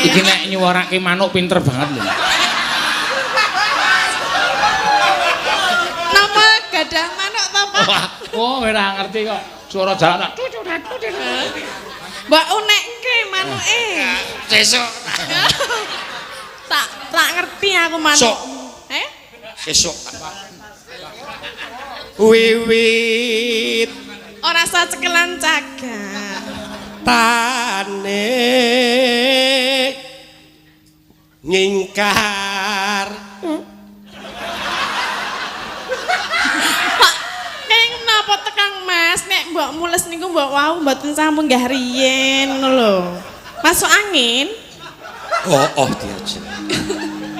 Iki nek nyuwarake manuk pinter banget lho. Napa gadah manuk to, Pak? Oh, ora ngerti kok. Suara jalan. Mbak unekke manuke. Sesuk. Tak ngerti aku manuk. Sesuk. Wiwit Ora sacekelan cagak. tane nyingkar Pak, ning napa tekang Mas nek mbok mules niku mbok wau mboten sampun nggah riyen ngono lho. Masuk angin? oh diajen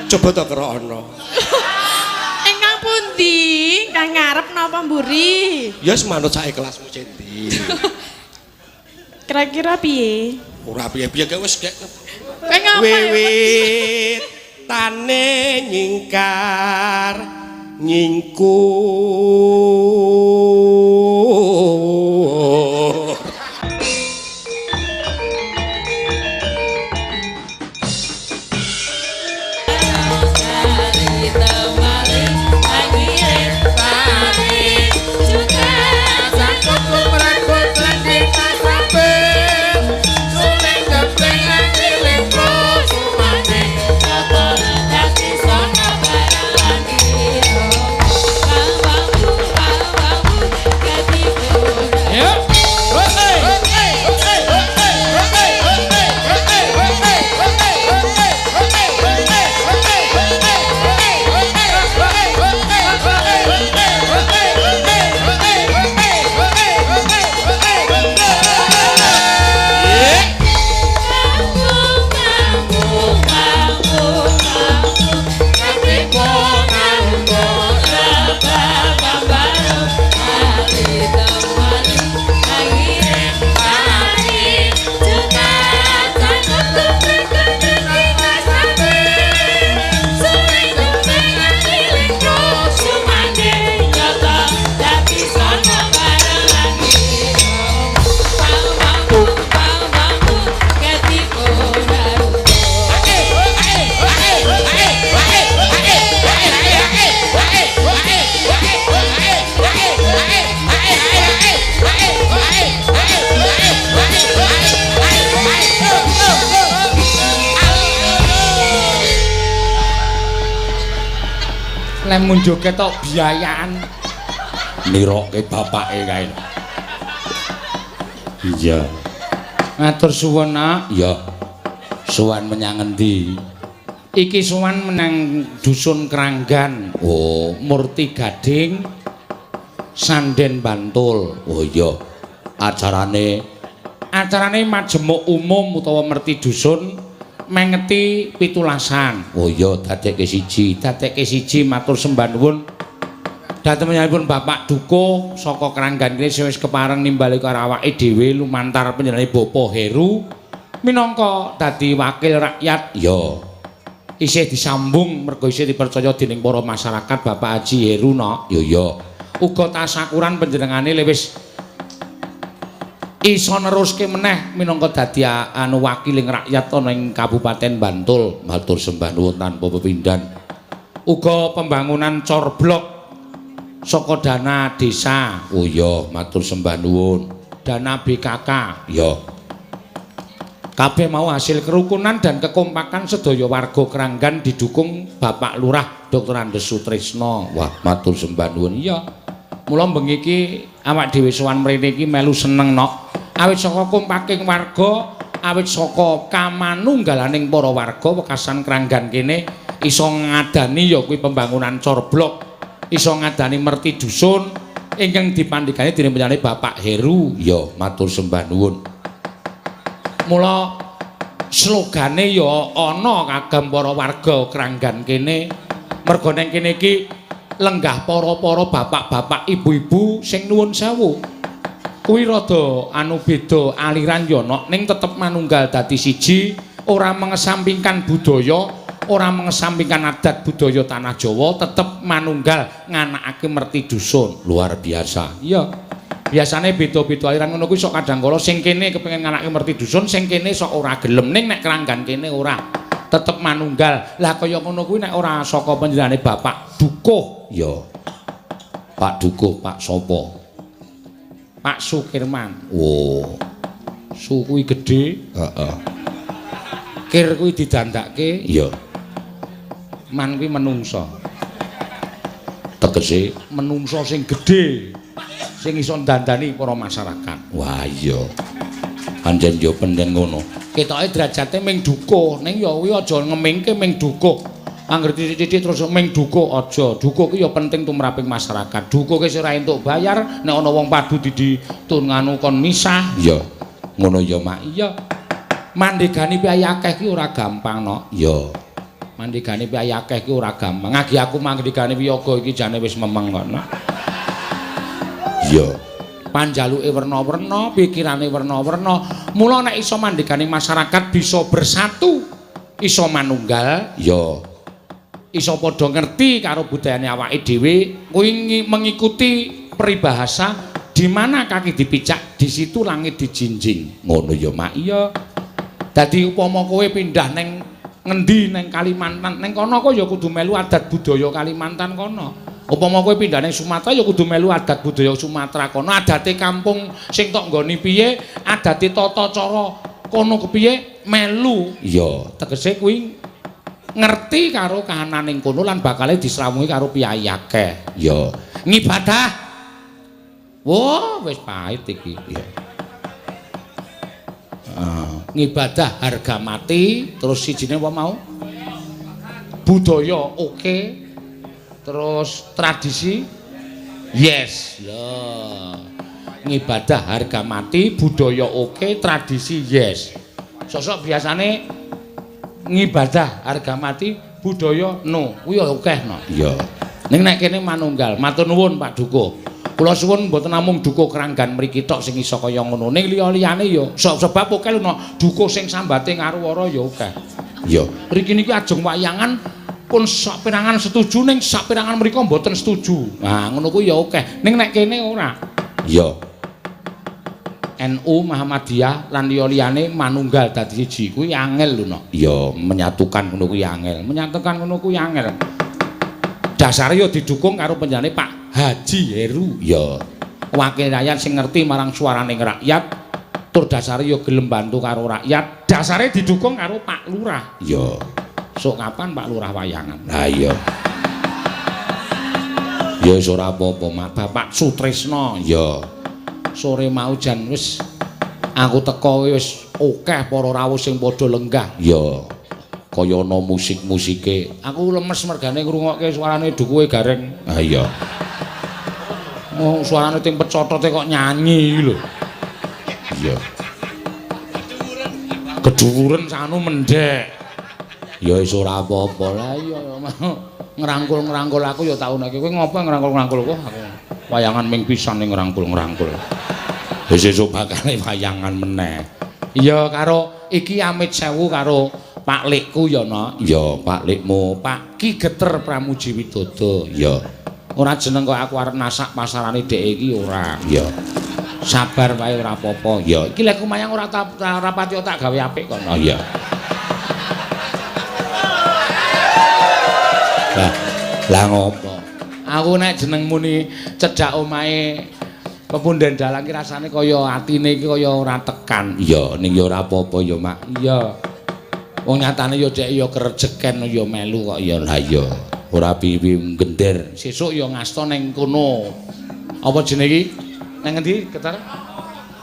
coba to krono Ingkang pundi? Kang ngarep napa mburi? ya semanut sak kelasmu cendi Kira-kira piye? ora piye-piye gak wis gak Kowe ngapa? wiwit tane nyingkar nyingkur Lemun joget tok biayaan. Niroke bapake kae. Iya. Matur suwun, Nak. Iya. Sowan menyang endi? Iki sowan menang dusun Kranggan. Oh, Murti Gading Sanden Bantul. Oh iya. Acarane majemuk umum utawa merti dusun mengeti pitulasan. Oh iya, dadekke siji matur sembah nuwun dhateng panjenenganipun Bapak Duko saka Kranggan kene wis kepareng nimbali karo awake dhewe lumantar panjenengane Bapak Heru minangka dadi wakil rakyat. Ya. Isih disambung mergo isih dipercaya dening para masyarakat Bapak Haji Heru no. Ya ya. Uga tasakuran panjenengane wis iso neruske meneh minangka dadi anu wakiling rakyat ana ing Kabupaten Bantul. Matur sembah nuwun tanpa pepindhan. Uga pembangunan corblok saka dana desa. Oh iya, matur sembah nuwun. Dana BKK, ya. Kabeh mau hasil kerukunan dan kekompakan sedaya warga Kranggan didukung Bapak Lurah Dr. Andes Sutrisno. Wah, matur sembah nuwun. Iya. Mula bengi iki awak dhewe sowan mrene iki melu seneng nok. Awit saka kompaking warga, awit saka kamanunggalaning para warga wekasan Kranggan kene iso ngadani ya kuwi pembangunan corblok, iso ngadani merti dusun ingkang dipandhigani dening panjenengane Bapak Heru. Ya, matur sembah nuwun. Mula slogane ya ana kagem para warga Kranggan kene. Mergo ning kene iki lenggah para-para bapak-bapak, ibu-ibu sing nuwun sewu. Kuwi rada anu beda aliran ya nok ning tetep manunggal dadi siji, ora mengesampingkan budaya, ora mengesampingkan adat budaya tanah Jawa, tetep manunggal nganakake merti dusun. Luar biasa. Iya. Biasane beda-beda aliran ngono kuwi sok kadang kala sing kene kepengin nganake merti dusun, sing kene sok ora gelem ning nek keranggan kene ora. Tetep manunggal. Lah kaya ngono kuwi nek ora saka panjenengane Bapak Dukuh, ya. Pak Dukuh, Pak sapa? Pak Sukirman. Oh. Su kuwi gedhe. Heeh. Kir kuwi didandake, ya. Man kuwi menungso. Tegese menungso sing gedhe. Sing iso ndandani para masyarakat. Wah iya. Pancen yo penting ngono. Ketoke derajate ming dukuh, ning ya kuwi aja ngemingke ming dukuh. Angger titik-titik terus ming dukuh aja. Dukuh ki ya penting tumraping masyarakat. Dukuh ki ora entuk bayar, nek ana wong padu diditun nganu kon misah. Iya. Ngono ya, Mak. Iya. Mandegani piye akeh ki ora gampang, no. Iya. Mandegani piye akeh ki ora gampang. Ngagi aku mandegani wiyaga iki jane wis memeng kok, no. Iya. Panjaluke werna-werna, pikirane werna-werna. Mula nek iso mandegani masyarakat bisa bersatu, iso manunggal, ya. Iso padha ngerti karo budayane awake dhewe, kuwi mengikuti peribahasa di mana kaki dipicak, di situ langit dijinjing. Ngono ya, Mak. Iya. Dadi upama kowe pindah ning ngendi ning Kalimantan, ning kono kok ya kudu melu adat budaya Kalimantan kono. Upama kowe pindah ning Sumatera ya kudu melu adat budaya Sumatera kono. Adate kampung sing tok nggone piye, adate tata cara kono kepiye melu. Iya, tegese kuwi ngerti karo kahananing kono lan bakale disrawuhi karo piyai akeh. Ya, ngibadah. Wah, wis pahit iki. Ya. Ngibadah harga mati, terus sijine apa mau? Budaya oke. Terus tradisi yes. Ya. Ngibadah harga mati, budaya oke, tradisi yes. Sosok biasane ngibadah harga mati, budaya no. Kuwi oke no. Iya. Ning nek kene manunggal, matur nuwun Pak Dukuh. Kula suwun mboten namung dukuh keranggan mriki tok sing iso kaya ngono. Ning liya-liyane ya sebab oke lho no. Dukuh sing sambate ngaruwara ya oke. Iya. Mriki niki ajeng wayangan pun saperangan setuju ning saperangan mriku mboten setuju. Nah, ngono kuwi ya akeh. Ning nek kene ora. Iya. NU Muhammadiyah lan liya-liyane manunggal dadi siji kuwi angel lho, no. Iya, menyatukan ngono kuwi angel. Menyatukan ngono kuwi angel. Dasare ya didukung karo penjane Pak Haji Heru. Iya. Wakil rakyat sing ngerti marang suaraning rakyat, tur dasare ya gelem bantu karo rakyat. Dasare didukung karo Pak Lurah. Iya. Sok kapan Pak Lurah wayangan? Lah iya. Ya wis ora apa-apa, Mak. Bapak Sutrisno, ya. Sore mau jan wis aku teko wis akeh para rawuh sing padha lenggah. Ya. Kaya ana musik-musike. Aku lemes mergane ngrungokke suarane dukuhe gareng. Ah iya. Oh, suarane ting pecotote kok nyanyi lho. Iya. Keduwuren sanu mendhek. Ya wis ora apa-apa lah iya ngrangkul-ngrangkul aku ya tak uneke kowe ngopo ngrangkul-ngrangkul kok aku wayangan ming pisan ning ngrangkul-ngrangkul wis esuk bakale wayangan meneh iya karo iki amit sewu karo Pak Likku ya no iya Pak Likmu Pak Ki Geter Pramuji Widodo iya ora jeneng kok aku arep nasak pasarane dhek iki ora iya sabar wae ora apa-apa iya iki lek kumayang ora pati tak gawe apik kono iya lah ngopo aku nek jeneng muni cedhak omahe pepunden dalang ki rasane kaya atine iki kaya ora tekan iya ning ya ora apa-apa ya Mak iya wong nyatane ya dhek ya kerejeken ya melu kok ya lah iya ora pipi gender sesuk ya ngasta ning kono apa jenenge iki nang endi Geter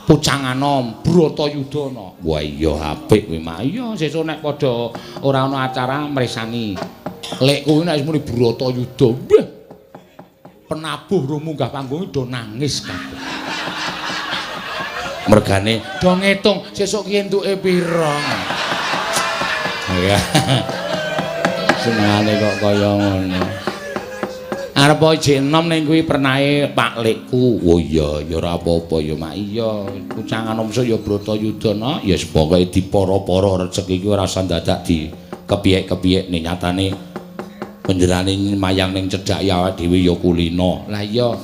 Pucanganom Bratayuda wah iya apik kuwi Mak iya sesuk nek padha ora ana acara mresani lek kuwi nek muni Bratayuda wah penabuh ro munggah panggung do nangis kabeh mergane do ngitung sesuk ki entuke pira ya senengane kok kaya ngono arep jek enom ning kuwi pernahe Pak Likku oh iya ya ora apa-apa ya Mak iya Pucanganom so ya Bratayuda no ya pokoke dipara-para rezeki iki ora usah dadak di kepiyek-kepiyek ning nyatane penjerane mayang ning cedhak ya awake dhewe ya kulino. Lah iya,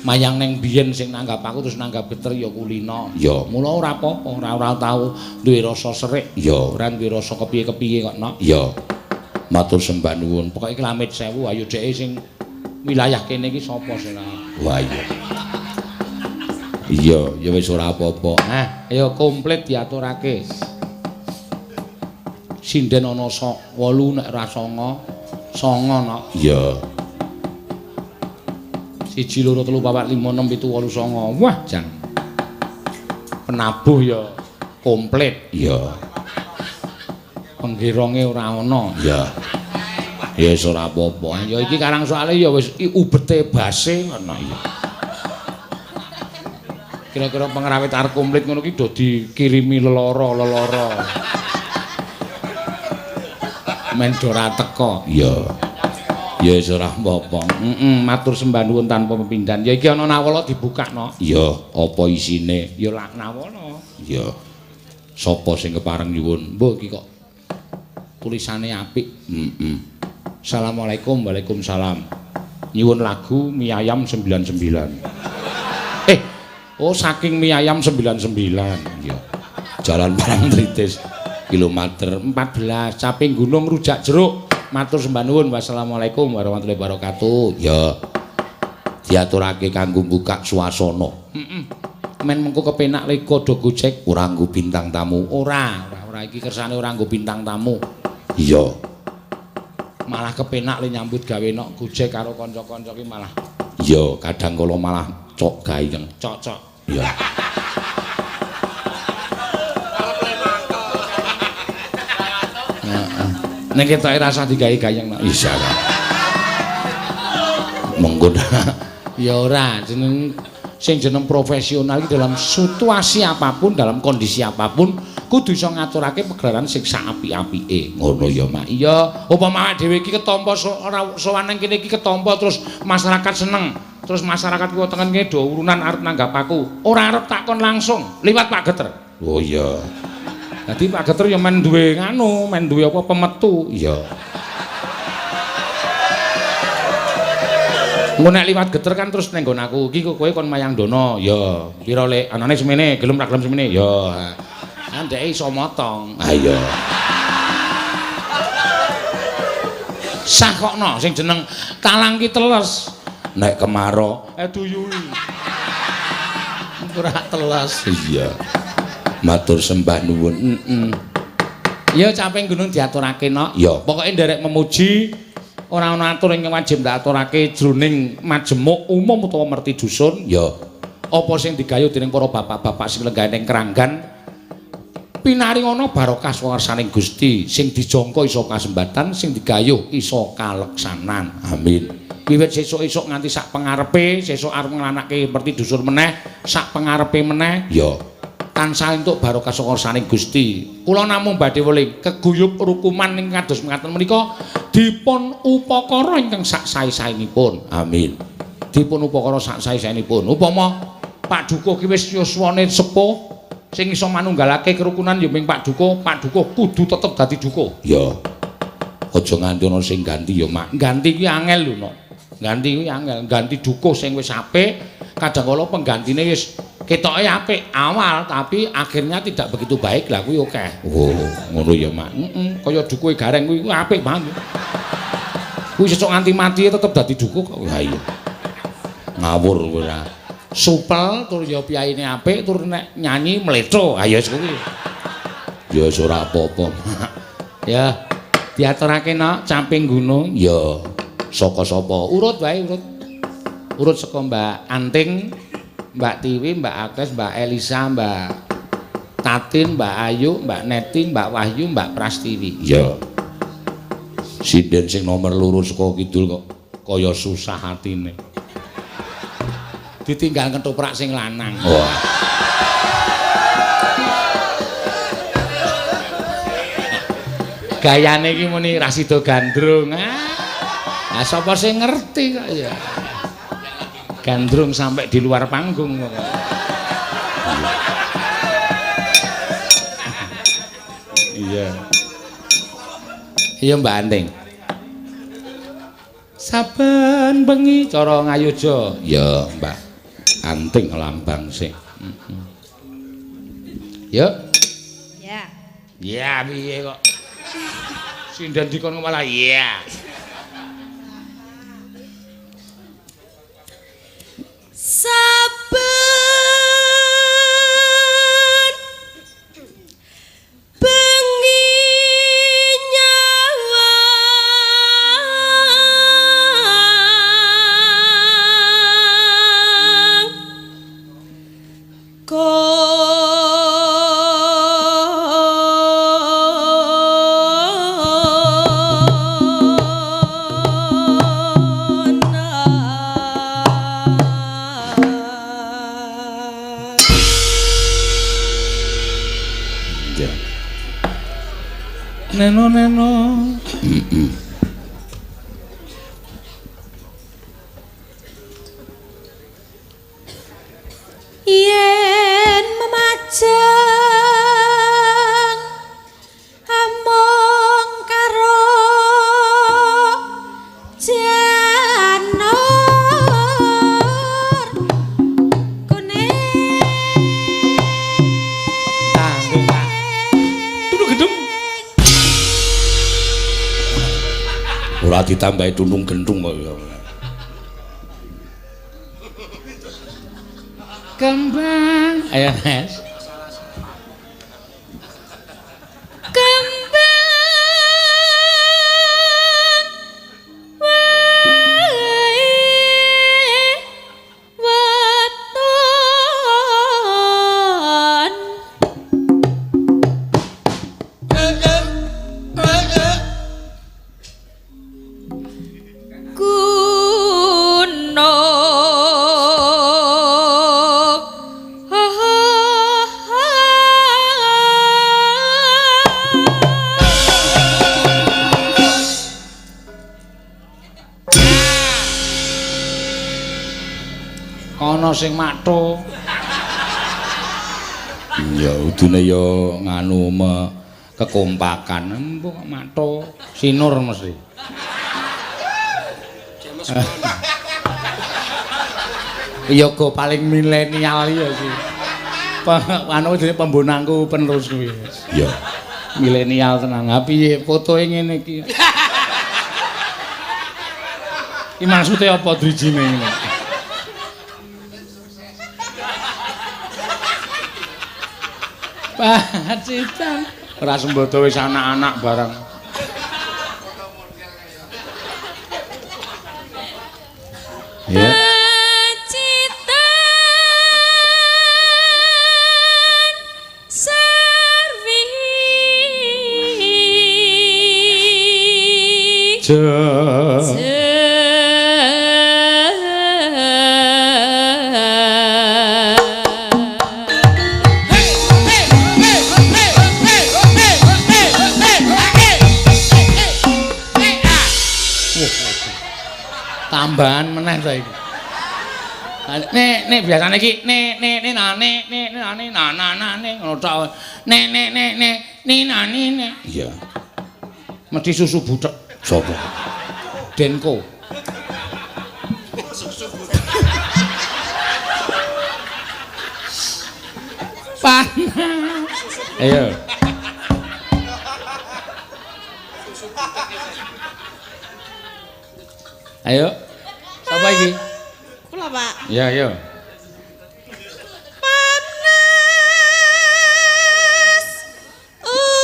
mayang neng biyen sing nanggap aku terus nanggap geter ya kulino. Ya, mula ora apa-apa, ora tau duwe rasa serik. Ya, ora duwe rasa kepiye-kepiye kok, Nok. Ya. Matur sembah nuwun. Pokoke Klamit 1000 ayo dheke sing wilayah kene iki sapa sing wah iya. Iya, ya wis ora apa-apa. Nah, ayo komplit diaturake. Sinden ana 8 nek ora 9, 9 Nok. Iya. 1 2 3 4 5 6 7 8 9. Wah, jan. Penabuh ya komplit. Iya. Penggeronge ora ana. Iya. Ya wis ora apa-apa. Ya iki karang soalé ya wis ubete base ngono ya. Kira-kira pengrawit arep komplit ngono ki do dikirimi leloro. Men ora teko. Iya. Ya wis ora apa-apa. Matur sembah nuwun tanpa pepindhan. Ya iki ana nawala dibukakno. Iya, apa isine? Ya lak nawala. Iya. Sapa sing kepareng nyuwun? Mbah iki kok tulisane apik. Assalamualaikum, waalaikumsalam. Nyuwun lagu Mie Ayam 99. Oh saking Mie Ayam 99. Iya. Jalan Parangtritis kilometer 14 Caping Gunung Rujak Jeruk. Matur sembah nuwun. Wassalamualaikum warahmatullahi wabarakatuh. Ya. Diaturake kanggo buka swasana. Men mengko kepenak leko do Gojek ora nggo bintang tamu. Ora iki kersane ora nggo bintang tamu. Iya. Malah kepenak le nyambut gawe nok Gojek karo kanca-kanca ki malah. Iya, kadang kala malah cok gayeng. Cocok. Iya. Nek ketoke rasa digawe gayeng nok. Isa. Monggo. Ya ora, jeneng sing jeneng profesional iki dalam situasi apapun, dalam kondisi apapun kudu iso ngaturake pegelaran sing saapik-apike. Ngono ya, Mak. Iya, upama awake dhewe iki ketampa ora sowan nang kene iki ketampa terus masyarakat seneng. Terus masyarakat kuwi tengen kene do urunan arep nanggap aku. Ora arep takon langsung liwat Pak Geter. Oh iya. Dadi Pak Geter ya men duwe nganu, men duwe apa pemetu. Iya. Engko nek liwat Geter kan terus ning nggon aku, iki kowe kon mayang dono. Ya, pira lek anane semene, gelem ra gelem semene. Ya. Andeke iso motong. Ha iya. Sakokno sing jeneng talang ki teles. Nek kemaro duyui. Ora teles. Iya. Matur sembah nuwun. Ya Caping Gunung diaturake nok. Ya, pokoke nderek memuji ora ana atur ing wajib ndaturake jroning majemuk umum utawa merti dusun. Ya. Apa sing digayuh dening para bapak-bapak sing lenggah ning Kranggan pinaringana barokah swarsaning Gusti sing dijangka iso kasembatan sing digayuh iso kaleksanan. Amin. Wiwit sesuk-esuk nganti sak pengarepe, sesuk arep nglanake merti dusun meneh, sak pengarepe meneh. Ya. Tansah entuk barokah swarsaning Gusti. Kula namung badhe weling keguyub rukuman ing kados mekaten menika dipun upakara ingkang sak sae-saenipun. Amin. Dipun upakara sak sae-saenipun. Upama Pak Dukuh ki wis yuswane sepuh sing iso manunggalake kerukunan ya ming Pak Dukuh kudu tetep dadi dukuh. Ya. Aja nganti ana sing ganti ya, Mak. Ganti ki angel lho, Nok. Ganti kuwi angel, ganti dukuh sing wis apik, kadang kala penggantine wis ketoke apik awal tapi akhirnya tidak begitu baik lah kuwi akeh. Oh, ngono ya, Mak. Kaya dukuhe Gareng kuwi apik banget. Kuwi sesuk nganti mati tetep dadi dukuh kok. Ha iya. Ngawur ora. Supel tur ya piyaine apik tur nek nyanyi mletho. Ha ya kuwi. Ya wis ora apa-apa. Ya diaturake nok Caping Gunung ya. Saka sapa? Urut wae urut. Urut saka Mbak Anting, Mbak Tiwi, Mbak Akes, Mbak Elisa, Mbak Tatin, Mbak Ayu, Mbak Neti, Mbak Wahyu, Mbak Prastiwi. Ya. Sinden sing nomor loro saka kidul kok kaya susah atine. Ditinggal ketoprak sing lanang. Wah. Gayane iki muni Rasido Gandrung. Nah, sapa sing ngerti kok ya. Gandrung sampai di luar panggung kok. Iya. Iya Mbak Anting. Saben bengi cara ngayoja. Ya, Mbak. Anting lambang sing. Yuk. Ya. Ya piye kok. Sindan dikon malah ya. Saben bengi nyawang Neno. yen memajang among karo janor kone Tunung gendung. Ora ditambahi tunung gendung kok. Kembang. Ayo, Nes. kembang wae weton Kono sing matho. Ya udune ya nganu kekompakan. Empuk kok matho. Sinur mesti. Iya go paling milenial ya sih. Anu jenenge pembonangku penerus kuwi. Iya. Milenial tenan. Ha piye fotoe ngene iki? Iki maksude apa drijine iki? Pacitan. Ora sembodo wis anak-anak barang. Ya. Pacitan servi Tambahan meneh saiki. Nek biasane iki nek ngono tok. Nek. Iya. Mesti susu butek. Sopo? Denko. Panas. Ayo. Ayo. Sapa iki? Kula, Pak. Ya, ya. Panas udan.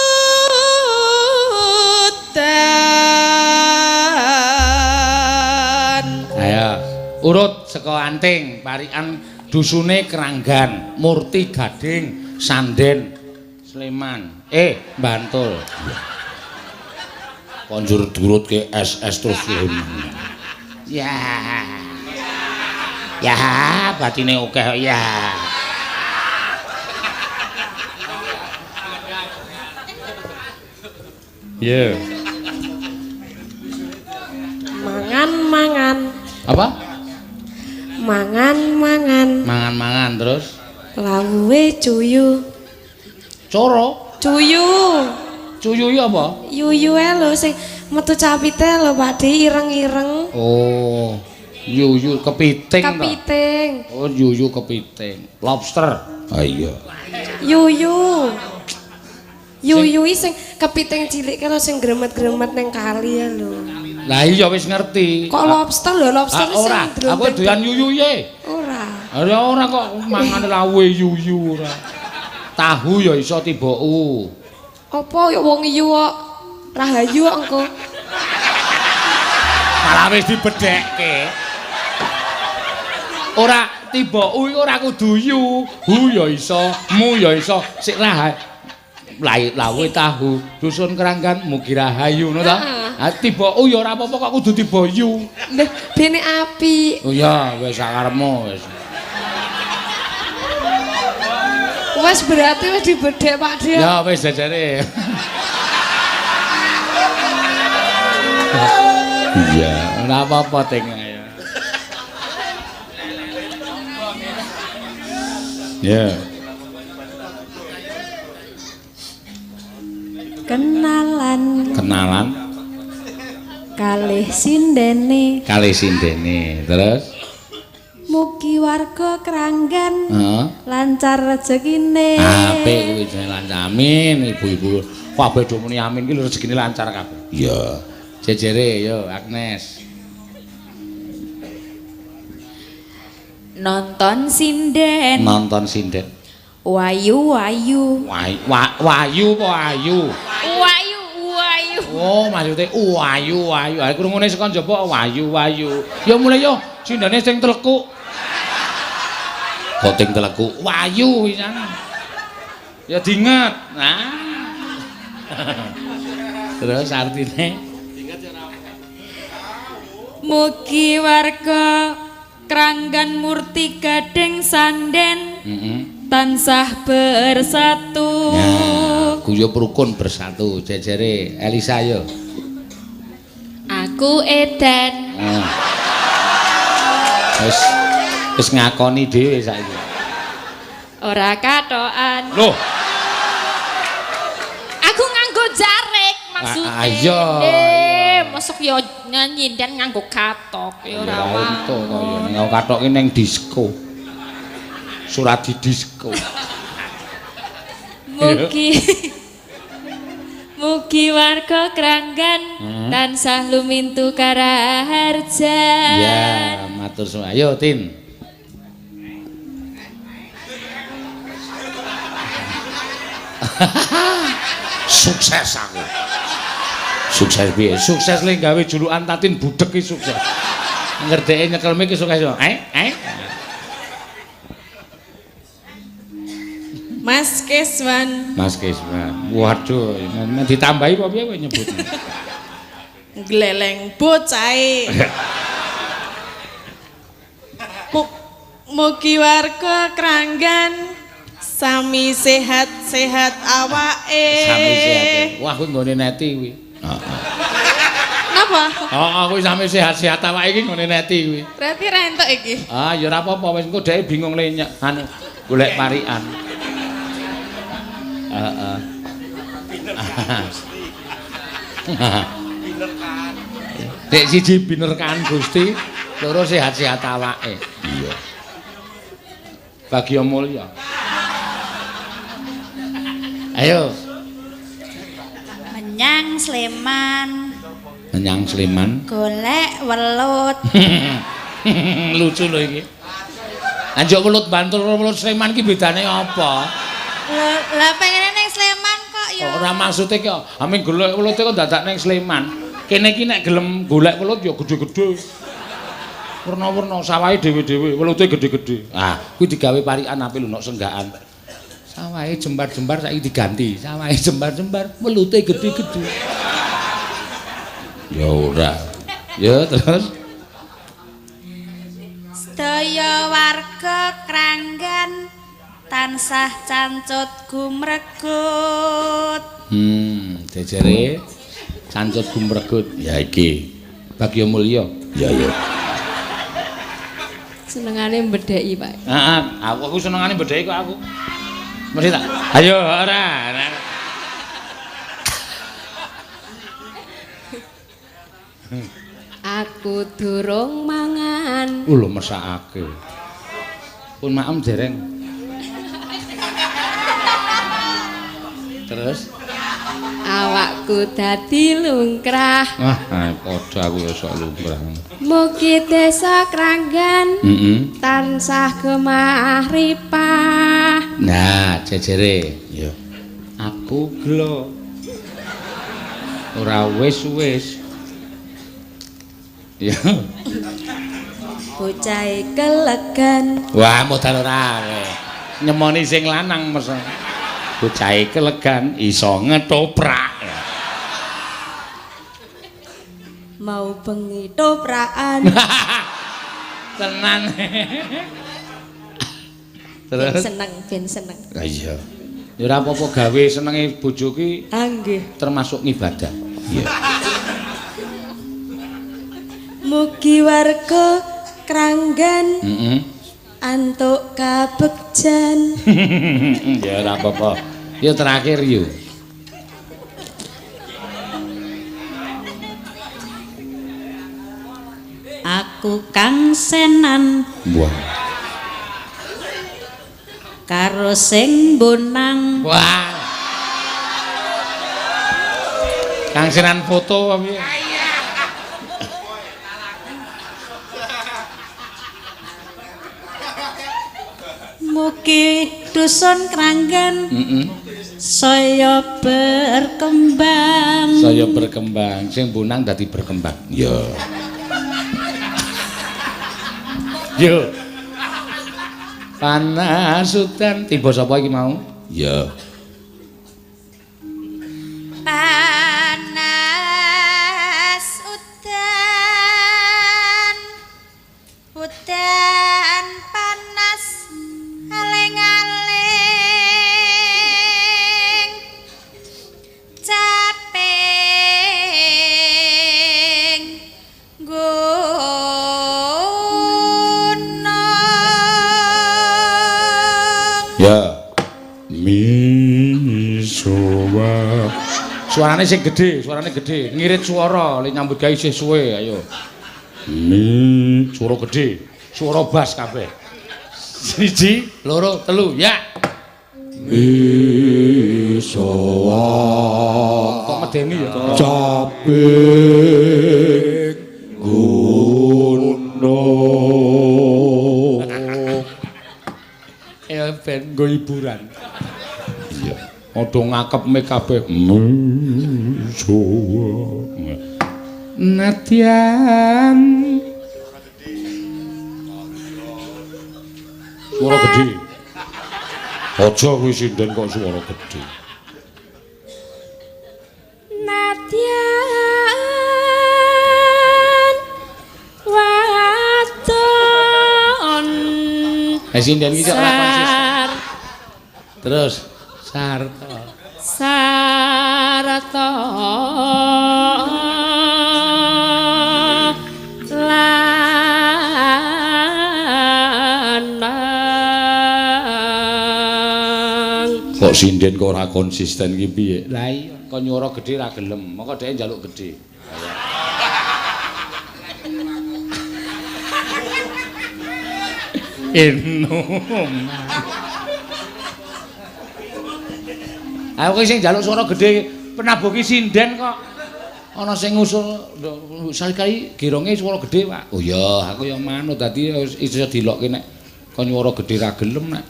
Ayo, urut saka Anting, parikan dusune Keranggan, Murti Gading, Sanden, Sleman. Bantul. Konjur durutke SS terus ya. Ya, batine akeh ya. Yeah. Mangan. Apa? Mangan. Mangan terus. Lawuhe cuyu. Coro. Cuyu. Cuyu iki apa? Yuyue lho sing metu capite lho Pakde ireng-ireng. Oh. Yuyu kepiting ta. Kepiting. Oh, yuyu kepiting. Lobster. Ah iya. Yuyu. Yuyu sing kepiting cilik karo sing gremet-gremet ning kali ya lho. Lah iya wis ngerti. Kok lobster lho, lobster sing ora, aku doyan yuyu ye. Ora. Ora kok mangan lawe yuyu ora. Tahu ya iso tiboku. Apa ya wong iyu kok rahayu kok engko. Malah wis dibedhekke. Ora tiboku iku ora kudu yu. Hu ya iso, mu ya iso. Sik lawe tahu dusun keranggan mugi rahayu ngono ta. Ha tiboku ya ora apa-apa kok kudu tiba yu. Lho, bene apik. Oh ya wis sakarepmu wis. Wes berarti wis dibedhek Pak Dio. Ya wis jajare. Iya, ora apa-apa ting ya. Ya. Kenalan kalih sindene kali sindene terus mugi warga Kranggan heeh lancar rezekine apik kuwi jeneng amin ibu-ibu kabeh do muni amin ki rezekine lancar kabeh iya jejere yo Agnes nonton sinden wayu wayu apa ayu oh maksude wayu aku krungune saka njaba wayu ya mulai yo sindene sing telekuk kok ting telekuk wayu pisan ya diinget nah terus artine mugi warga Kranggan Murti Gading Sanden tansah bersatu guyub rukun bersatu jejere Elisa yo aku edan wis ngakoni dhewe saiki ora katokan lho aku nganggo jarik maksudnya ayo masuk yo nyanyi dan nganggo katok ya ora wae kaya katok ki ning disko surat di disko mugi warga Kranggan tansah lumintu karaharja ya matur suwun ayo Tin sukses aku sukses piye sukses le gawe julukan Tatin budek ki sukses ngerdeke nyekelme ki sukses Mas Keswan. Waduh, ditambahi apa piye kowe nyebutne? Gleleng bocahe. Mugi warga Kranggan sami sehat-sehat awake. Sami sehat. Wah, kuwi nggone neti kuwi. Napa? Aku sami sehat-sehat awake iki nggone neti kuwi. Berarti ra entuk iki. Ah, ya ora apa-apa wis engko dhek bingung lenyek anu golek parikan. Heeh. Dek siji binerkan Gusti, loro sehat-sehat awake. Iya. Bagya mulya. Ayo. menyang Sleman golek welut Lucu lho iki. Anjuk welut Bantul karo welut Sleman ki bedane apa? lah pengen ning Sleman kok ya Ora maksude ki ame golek welut kok dadak ning Sleman. Kene iki nek gelem golek welut ya gedhe-gedhe. Werna-werna sawahe dhewe-dhewe, welute gedhe-gedhe. Ah, kuwi digawe parikan ape lho nek senggakan. Sawahe jembar-jembar saiki diganti. Sawahe jembar-jembar, welute gedhe-gedhe. Ya ora. Ya terus sedaya warga Kranggan tansah cancut gumregut jejere cancut gumregut. Ya iki. Bagya mulya. Ya ya. Senengane mbedheki, Pak. Heeh, aku senengane bedheki kok aku. Mesti tak. Ayo ora. Aku durung mangan masakan. Lho mesakake. Pun maem dereng. Terus Awakku dadi lungkrah. wah padha aku ya sok lumrah. Mugi desa Kranggan tansah kemahripah. Nah, jejere ya. Aku gelo. Ora wis-wis. Ya. Bocah kelegan. Wah, modal ora. Nyemoni sing lanang mesa. Bocah kelegan iso ngetoprak. Mau bengi toprakan. Tenan. Ben Terus seneng. lah iya. Ya ora apa-apa gawe senenge bojo ki Nggih. termasuk ngibadah. Iya. Mugi warga Kranggan Heeh. antuk kabegjan. Ya ora apa-apa. Ya terakhir yuk. Aku Kang Senan Wah. karo sing bonang Wah. Kang Senan foto apa piye? mugi dusun Kranggan Heeh. saya berkembang. Saya berkembang, sing bonang dadi berkembang. Ya. Yo. Panas udan tiba sapa iki mau? Ya. Panas udan. Udan panas aling-aling. Caping gunung. Ya. Misowa. Suarane sing gedhe, ngirit swara, lek nyambut gawe isih suwe, ayo. Suara gedhe, suara bas kabeh. 1 2 3 ya. Misowa. Kok medeni ya? Caping gunung. Ya ben nggo hiburan. Iya. Ada ngakep me kabeh. Nadyan. Suara gede. Aja kuwi sinden kok suara gede. Nadyan wadon Sinden iki kok lakon sis. sar Terus sarta. sarata lanang. Kok sinden kok ora konsisten iki piye? Lah iya, kok nyuara gedhe ra gelem, moko dhek njaluk gedhe. Enom. Aku sing njaluk suara gedhe penabuh ki sinden kok. Ana sing ngusul sekali gironge suara gedhe, Pak. Oh iya, aku yang manut dadi iso dilokke nek kok nyuara gedhe ra gelem nek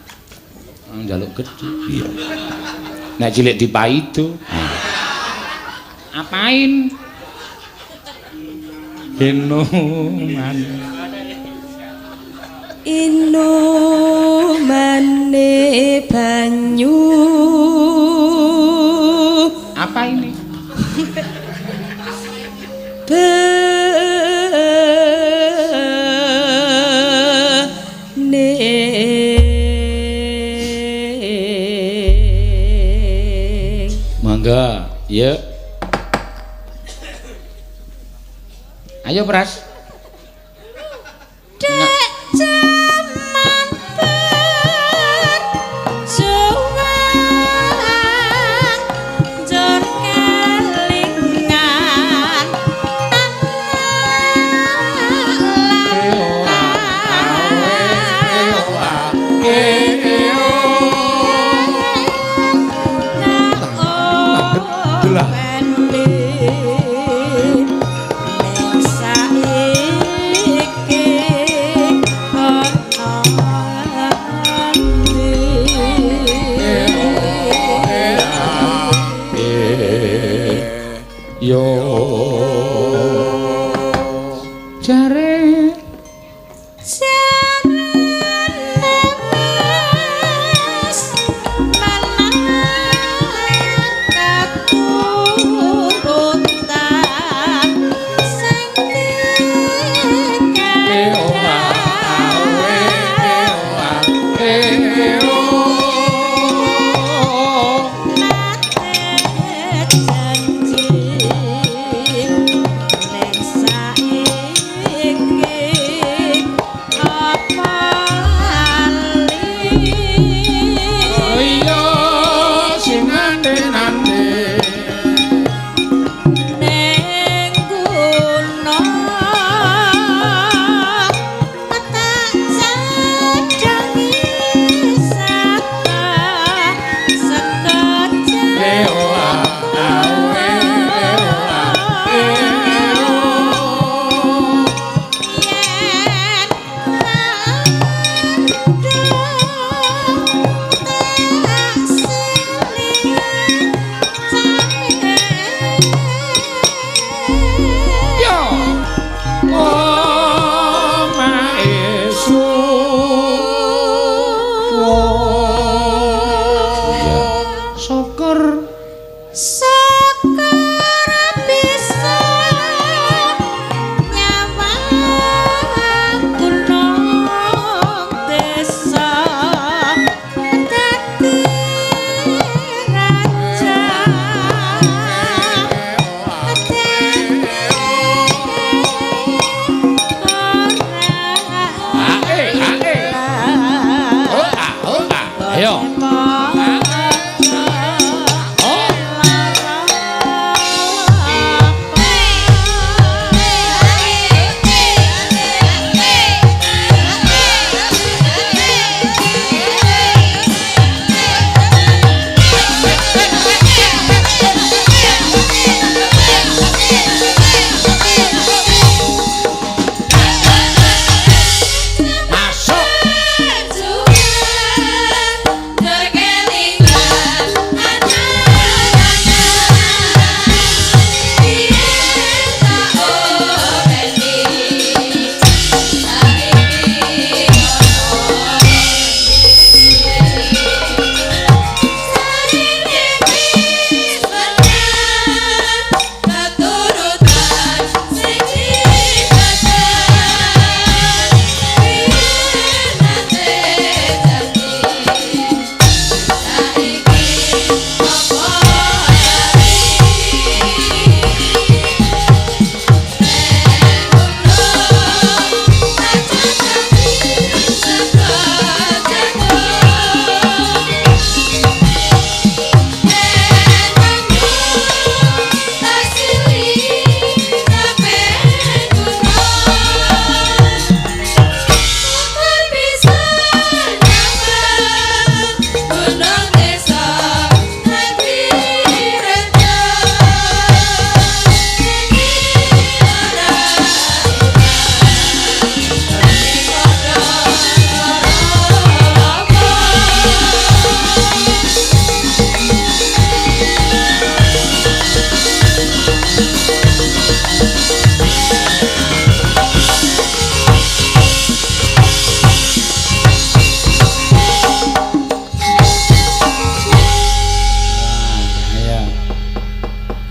njaluk gedhe. Iya. Nek cilik dipaido. Apain? Enoman. Inomane banyu. Apa ini? Mangga, ya. Ayo, Pras. Dek jaman berjuang jor kelingan Yo jare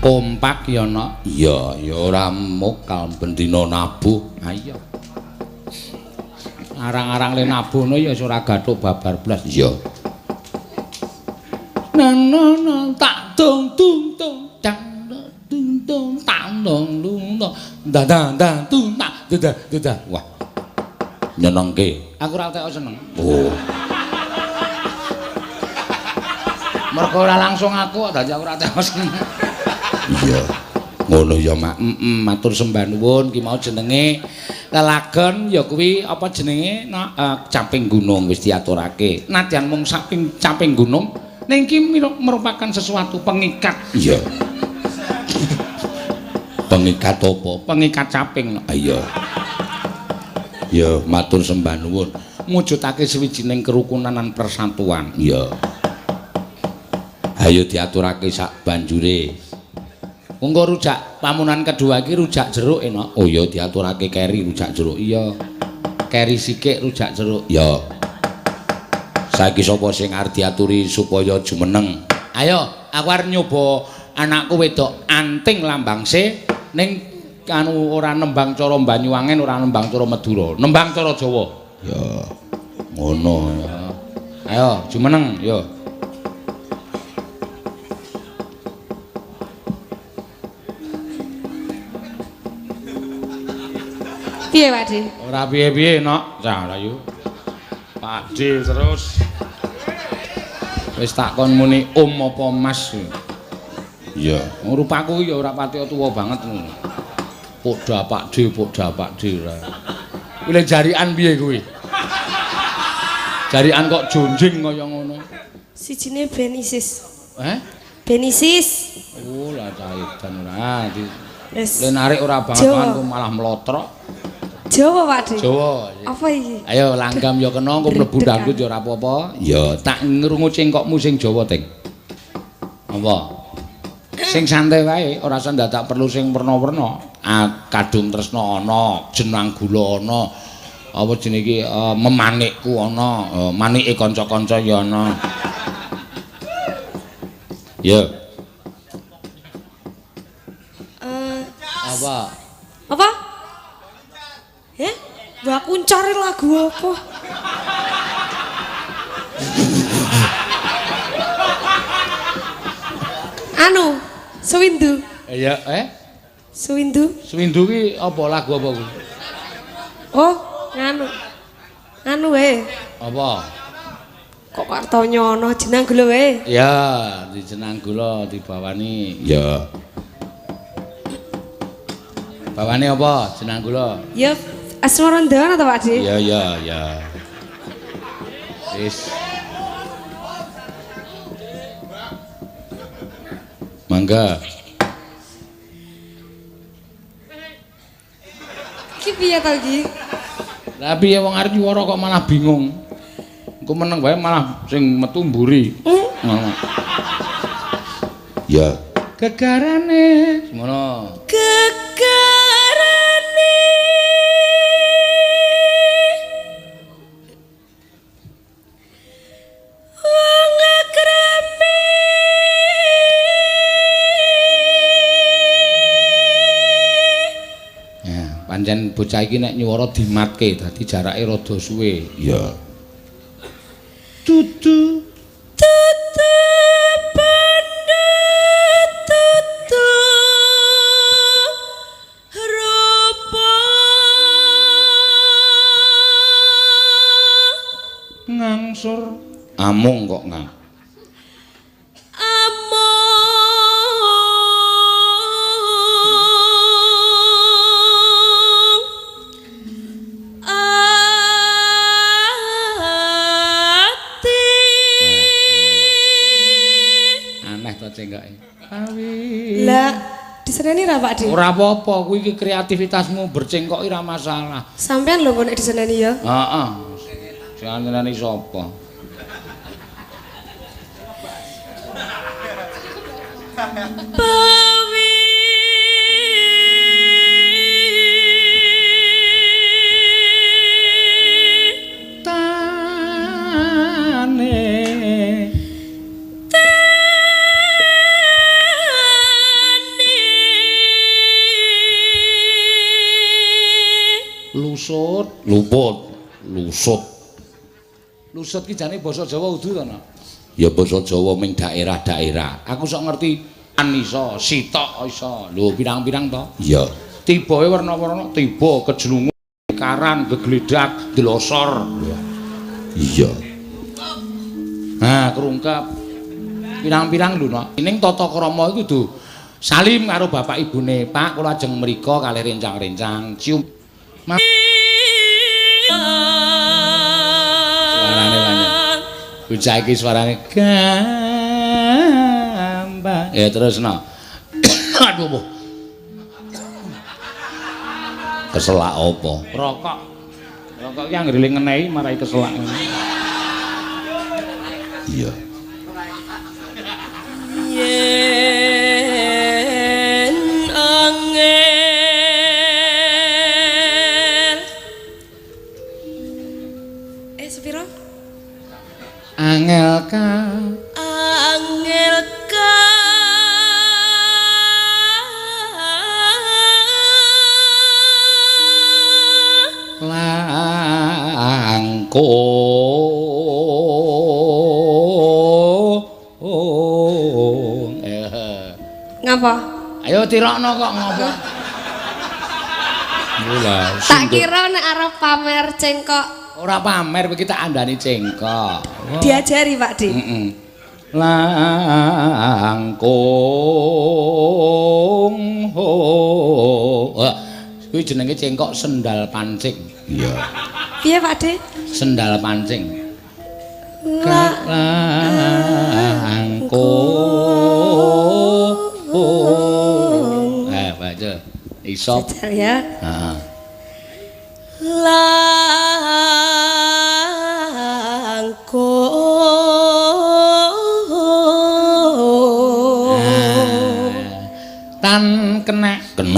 kompak ya nak. Iya, ya ora mokal bendina nabuh. Ha iya. Arang-arang le nabuhno ya ora gathuk babar blas. Iya. Nana tak tung tung tung tang tung tung tang dong lung dong dadang dang tung tak dadah. Wah. Nyenengke. Aku ora teko seneng. Oh. Mergo ora langsung aku dadi aku ora teko seneng. Iya. Ngono ya Mak. Matur sembah nuwun ki mau jenenge lelagon ya kuwi apa jenenge Caping Gunung wis diaturake. Nadyan mung Caping Gunung ning ki merupakan sesuatu pengikat. Iya. Pengikat apa? Pengikat caping. Iya. Ya, matur sembah nuwun. Mujudake sawijining kerukunan lan persatuan. Iya. Ayo diaturake sak banjure. Monggo rujak pamunan kedua iki rujak jeruk enak. Oh iya diaturake keri rujak jeruk. Iya. Keri sikik rujak jeruk. Ya. Saiki sapa sing arep diaturi supaya jumeneng? Ayo, aku arep nyoba anakku wedok Anting Lambangse ning anu ora nembang cara Banyuwangen, ora nembang cara Madura, nembang cara Jawa. Ya. Ngono ya. Ayo, jumeneng ya. Piye, Pakde? Ora piye-piye, Nok. Cah ayo. Pakde terus. Wis tak kon muni apa Mas. Iya, rupaku ya ora pati tuwa banget ngono. Podha Pakde ora. Kuwi le jarikan piye kuwi? Jarikan kok jonjing kaya ngono. Sijine Benisis. Benisis. Benisis. Oh, lah cah edan ora. Wis. Le narik ora banget kan malah melotrok. Jawa, Pakde. Jawa. Apa iki? Ayo langgam ya kena, engko mlebu dangdut ya ora apa-apa. Ya, tak ngrungu cengkokmu sing Jawa, Ting. Apa? Sing santai wae, ora usah ndadak perlu sing werna-werna. Kadung tresna ana, jenang gula ana. Apa jenenge iki memanikku ana, manike kanca-kanca ya ana. Ya. Apa? Apa? Mbak aku cari lagu apa? Anu, Sewindu. Ya, Sewindu. Sewindu ki apa lagu apa kuwi? Oh, nganu. Anu wae. Apa? Kok Kartonyono jenang gula wae? Ya, di jenang gula dibawani. Ya. Bawani apa? Jenang gula. Ya, Asmarandana ta, Pakde? Ya. Wis. Mangga. Ki piye ta iki? Lah piye wong arep nyuwara kok malah bingung. Engko meneng wae malah sing metu mburi. Ngono. Ya. Gegarane. Ngono. Gegarane. Wong akrame. Ya, pancen bocah iki nek nyuwara dimatke dadi jarake rada suwe. Ya. Tutu Pandhet tutu rupa ngangsur amung kok ngang. Cengkoke. Lah, diseneni ra, Pakde? Ora apa-apa, kuwi iki kreativitasmu bercengkok ora masalah. Sampean lho kok nek diseneni ya. Heeh. Sing nyeneni sapa? Bawi tane Lusut ki jane basa Jawa udu to, Nak? Ya basa Jawa ming daerah-daerah. Aku sok ngerti an iso, sitok iso. Lho pirang-pirang to? Iya. Tibae warna-warna, tiba kejlungu, karan, gegledak, delosor. Iya. Nah, kerungkap. Pirang-pirang lho, Nak. Ning tata krama iku kudu salim karo bapak ibune. Pak, kula ajeng mriko kalih rencang-rencang cium. Bocah iki suarane gampang. Ya terus no. Aduh. Keselak apa? Rokok. Rokok ki anggere ngenehi marai keselak. Iya. Yen angel sepiro? Angel ka Angel ka langkung. Ngapa? Ayo tirokno kok ngopo? Mula. Tak kira nek arep pamer cengkok. Ora pamer iki tak andani cengkok. Diajari Pak Di. Heeh. Langkung ho. Kuwi jenenge cengkok sendal pancing. Iya. Piye Pak De? Sendal pancing. Langkung. Baca. Isop. Ya. Heeh. Tan kena tan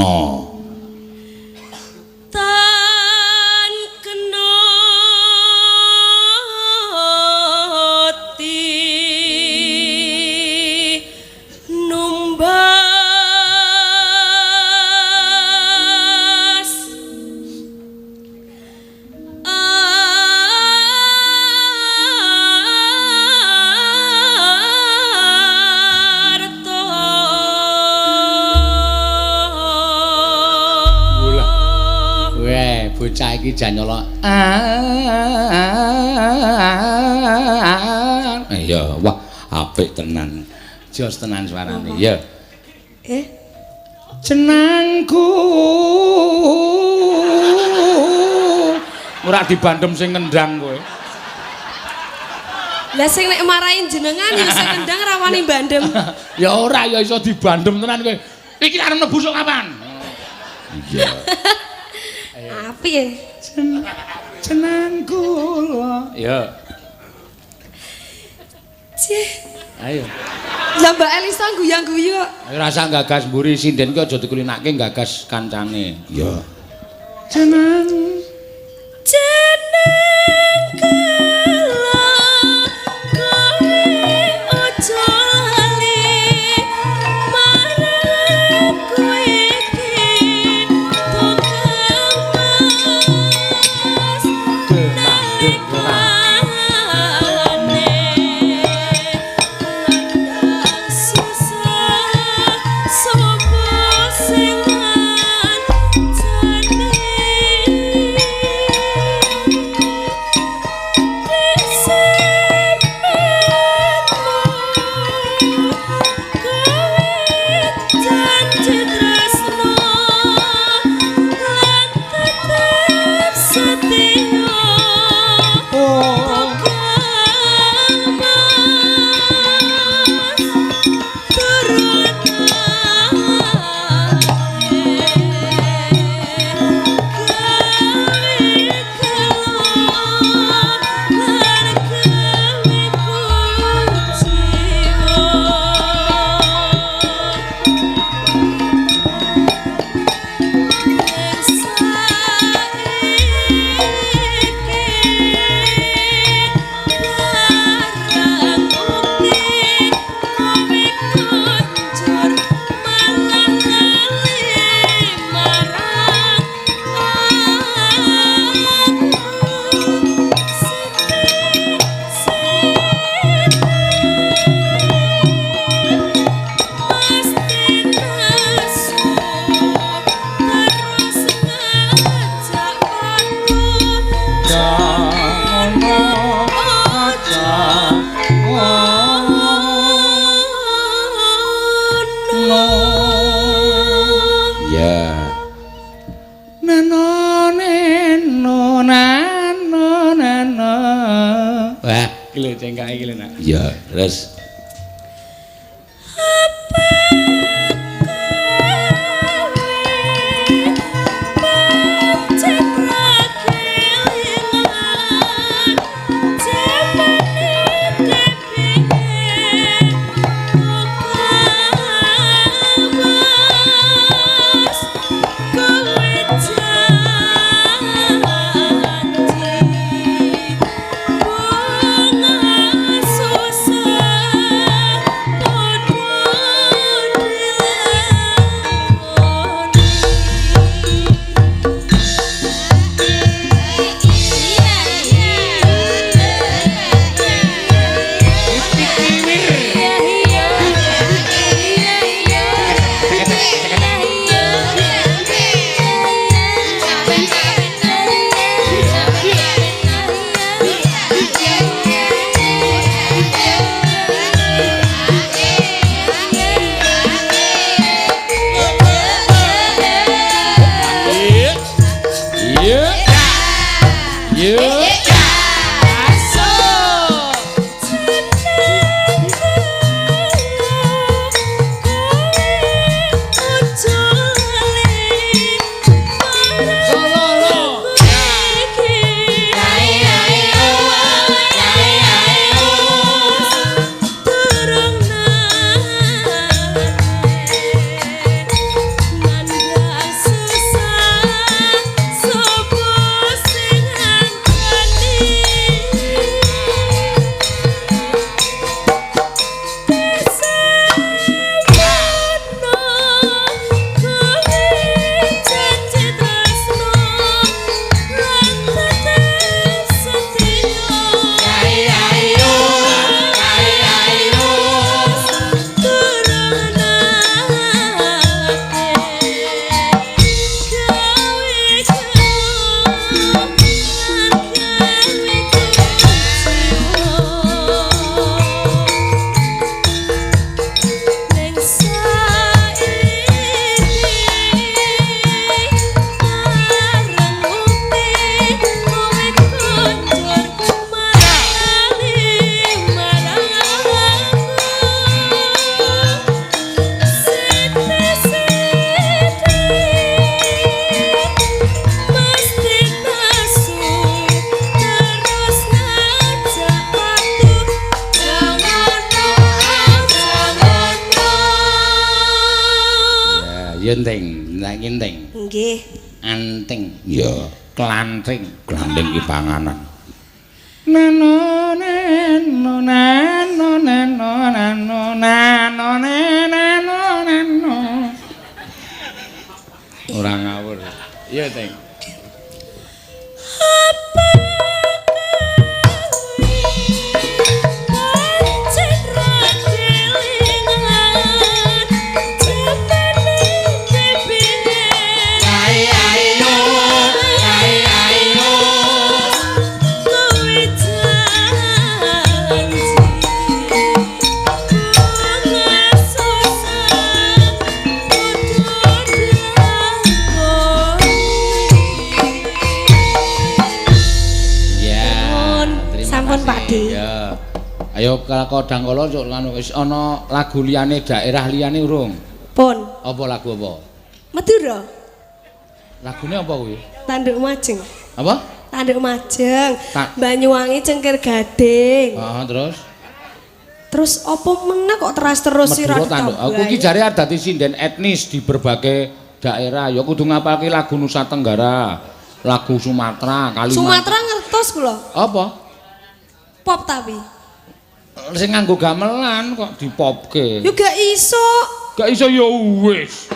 kena ti numbas bocah iki jan nyolok. Iya, wah apik tenan. Jos tenan suarane. Ya. Jenengku. Ora dibandem sing ngendang kowe. Lah sing nek marahin jenengan ya sing kendang rawani bandem. Ya ora ya iso dibandem tenan kowe. Iki arep mlebu sok kapan? Iya. Api ya? Jenengku. Ya. Cih. Ayo. Lah Mbak Elisa guyang-guyu kok. Ayo rasa gagas mburi sinden ki aja dikulinake gagas kancane. Ya. Jeneng kala kowe ojo lali marang kowe iki cengkak iki lho nak. Iya, terus Genting, nek genting. Nggih. Anting. Ya, klanting. Klanting ki panganan. Nano neno nano neno nano nano neno neno. Ora ngawur. Iya, Ting. Ya. Ayo kodang kala cuk anu wis ana lagu liyane daerah liyane urung? Pun. Apa lagu apa? Madura. Lagune apa kuwi? Tanduk Majeng. Apa? Tanduk Majeng. Banyuwangi Cengkir Gading. Heeh, terus? Terus apa meneh kok terus sira tanduk. Aku iki jare dadi sinden etnis di berbagai daerah. Ya kudu ngapalke lagu Nusa Tenggara, lagu Sumatera, Kalimantan. Sumatera ngertos kula. Apa? Pop tapi. Sing nganggo gamelan kok dipopke. Yo gak iso. Gak iso ya wis.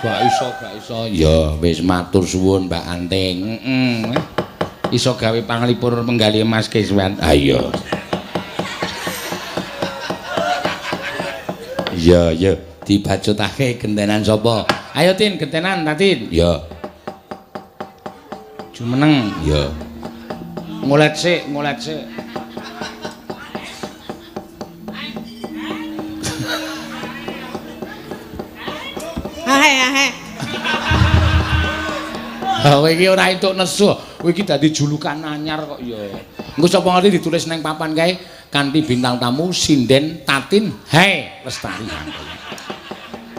Gak iso. Ya wis matur suwun Mbak Anting. Iso gawe panglipur penggali Mas Kiswan. Ayo. Ya, dibacutake gentenan sapa? Ayo Tin, gentenan ta Tin? Ya. Jumeneng, ya. Ngulet sik. Ahe. Kowe iki ora entuk nesu. Kowe iki dadi julukan anyar kok ya. Engko sapa ngerti ditulis nang papan kae kanthi bintang tamu Sinden Tatin Hai Lestari.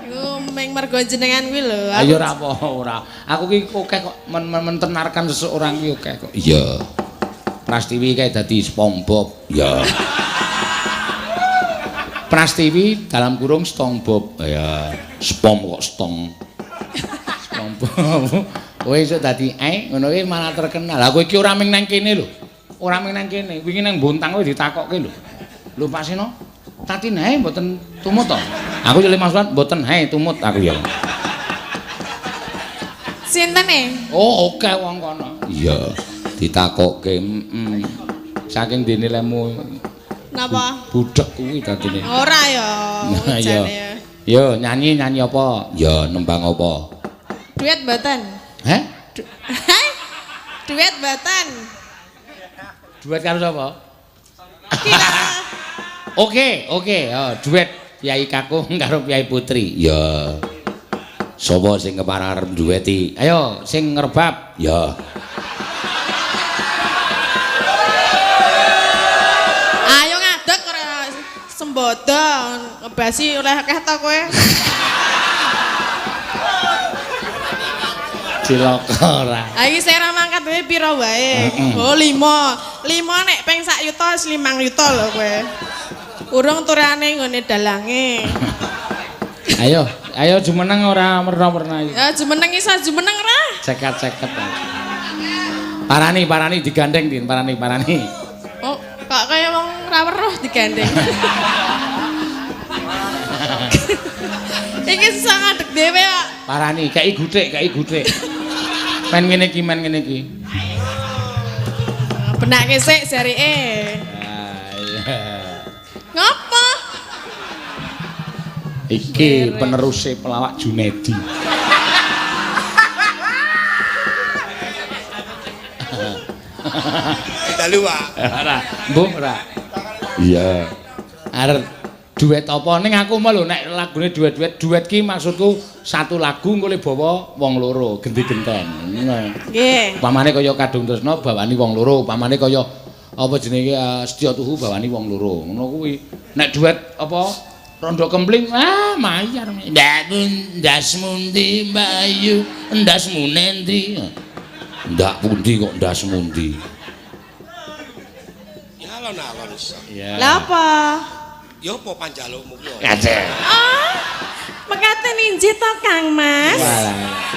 Iku meng mergo jenengan kuwi lho. Ayo ora apa ora. Aku ki akeh kok mentenarkan seseorang ki akeh kok. Iya. Prastiwi kae dadi SpongeBob. Ya. Prastiwi dalam kurung SpongeBob. Ya. Spom kok stong. SpongeBob. Kowe iso dadi ngono kuwi malah terkenal. Lah kowe iki ora mung nang kene lho. Ora mung nang kene. Wingi nang Bontang kowe ditakokke lho. Lho Pak Sino, Tatin hae mboten tumut to. Aku yo Mas Wan mboten hae tumut aku ya. Sinten e? Oh, oke wong kono. Iya. Ditakokke, saking dene lemu Napa? budek kuwi dadine. Ora ya. Nah, jane. Yo nyanyi apa? Ya nembang apa? Duet mboten. Heh? Duet mboten. Duet karo sapa? Kira. Oke. Oh, duet Kyai Kakung karo Kyai Putri. Ya. Sapa sing kepareng arep dueti? Ayo sing ngerbab. Ya. Sembodo ngebasi oleh akeh ta kowe. Cilaka ora. Ha iki saya ra mangkat wae pira wae. Oh 5. 5 nek peng sak yuta 5 yuta lho kowe. Urung turane nggone dalange. Ayo jumeneng ora merna-merna iki. Ya jumeneng iso jumeneng ra. Ceket-ceket. Parani digandeng Din, parani. Oh, kok kaya wong ra weruh digandeng. Iki susah ngadeg dhewe kok. Parani, kei guthik. Men ngene iki. Benake sik jarike. Ngopo? Iki peneruse pelawak Junedi. Dalu Pak. Ora, mbuh ora. Iya. Arep duet apa ning aku mah lho nek lagune duet ki maksudku satu lagu engko le bawa wong loro genti-genten. Nggih. Upamane kaya Kadung Tresna bawani wong loro, upamane kaya apa jenenge Setya Tuhu bawani wong loro. Ngono kuwi. Nek duet apa Rondo Kempling mayar. Ndas mundi Bayu, ndasmu nendi? Ndak pundi kok ndasmu ndi? Ya alon-alon iso. Iya. Lah apa? Ya apa panjalukmu ki? Kacek. Mekaten injih to Kang Mas.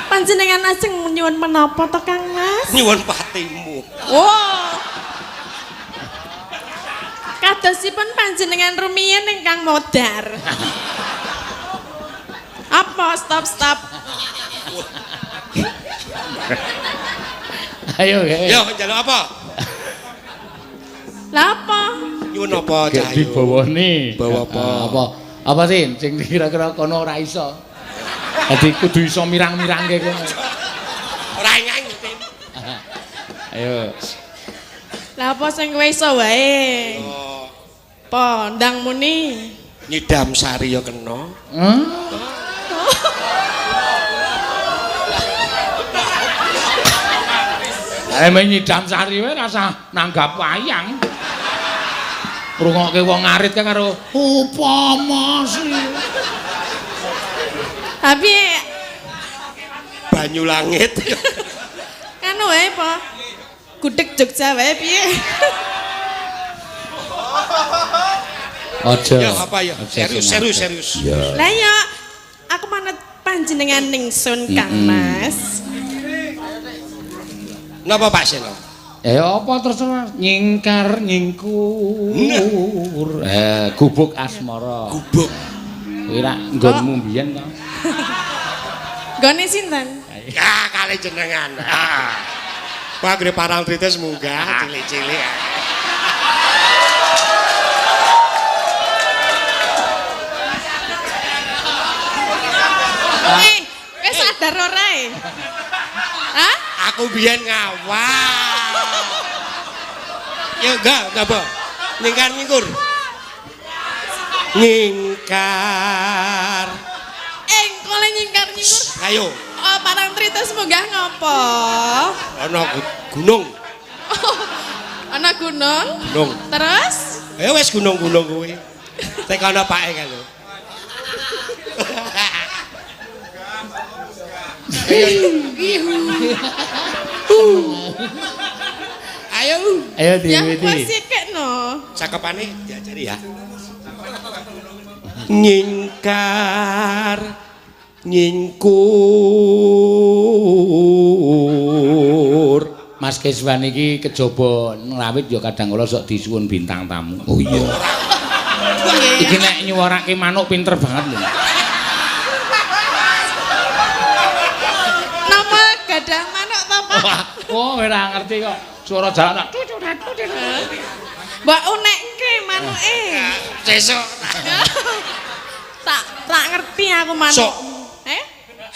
Panjenengan ajeng nyuwun menapa to Kang Mas? Nyuwun patimu. Wow. Kadosipun panjenengan rumiyin ingkang modar. Apa stop. Ayo, Yo njaluk apa? Lah apa? Nyuwun apa Cahyo? Dibawani. Bawa apa? Apa sih sing kira-kira kono ora iso. Dadi kudu iso mirang-mirangke kono. Ora nyanyi. Ayo. Lah apa sing kowe iso wae? Oh, Apa ndang muni? nyidam sari ya kena. Nyidam sari wae rasa nanggap wayang. Ngrungokke wong ngarit kan karo upama sih. Tapi Banyu langit. kan wae apa? Gudeg Jogja wae piye? Aja. Ya apa ya? Serius. Lah ya aku manut panjenengan ningsun Kang Mas. Napa Pak Seno? Apa terserah nyingkar nyingkur. Gubuk asmara. Gubuk. Kuwi rak nggonmu mbiyen to. Gone sinten? Ya kali jenengan. Pak gede Parangtritis munggah cilik-cilik. Wis sadar ora e? Hah? Aku biyen ngawal. Ya enggak apa? Ningkar ngingkur. Ngingkar. Engkole nyingkar-nyingkur. Ayo, Oh, Parangtritis munggah ngopo? ana gunung. Ana gunung. Gunung. Terus? Ya wis gunung-gunung kuwi. Tekono pake kan lho. Ayo. Ayo Ya diwiti. wis sikekno. Cakepane diajari ya. Nyingkar nyingkur. Mas Keswan iki kejaba ngrawit ya kadang kala sok disuwun bintang tamu. Oh iya. Iki nek nyuwarake manuk pinter banget lho. Napa gadah manuk to, Pak? Oh, ora ngerti kok. Suara jalan. Mbak unekke manuke. Sesuk. Tak ngerti aku manuk. Sok.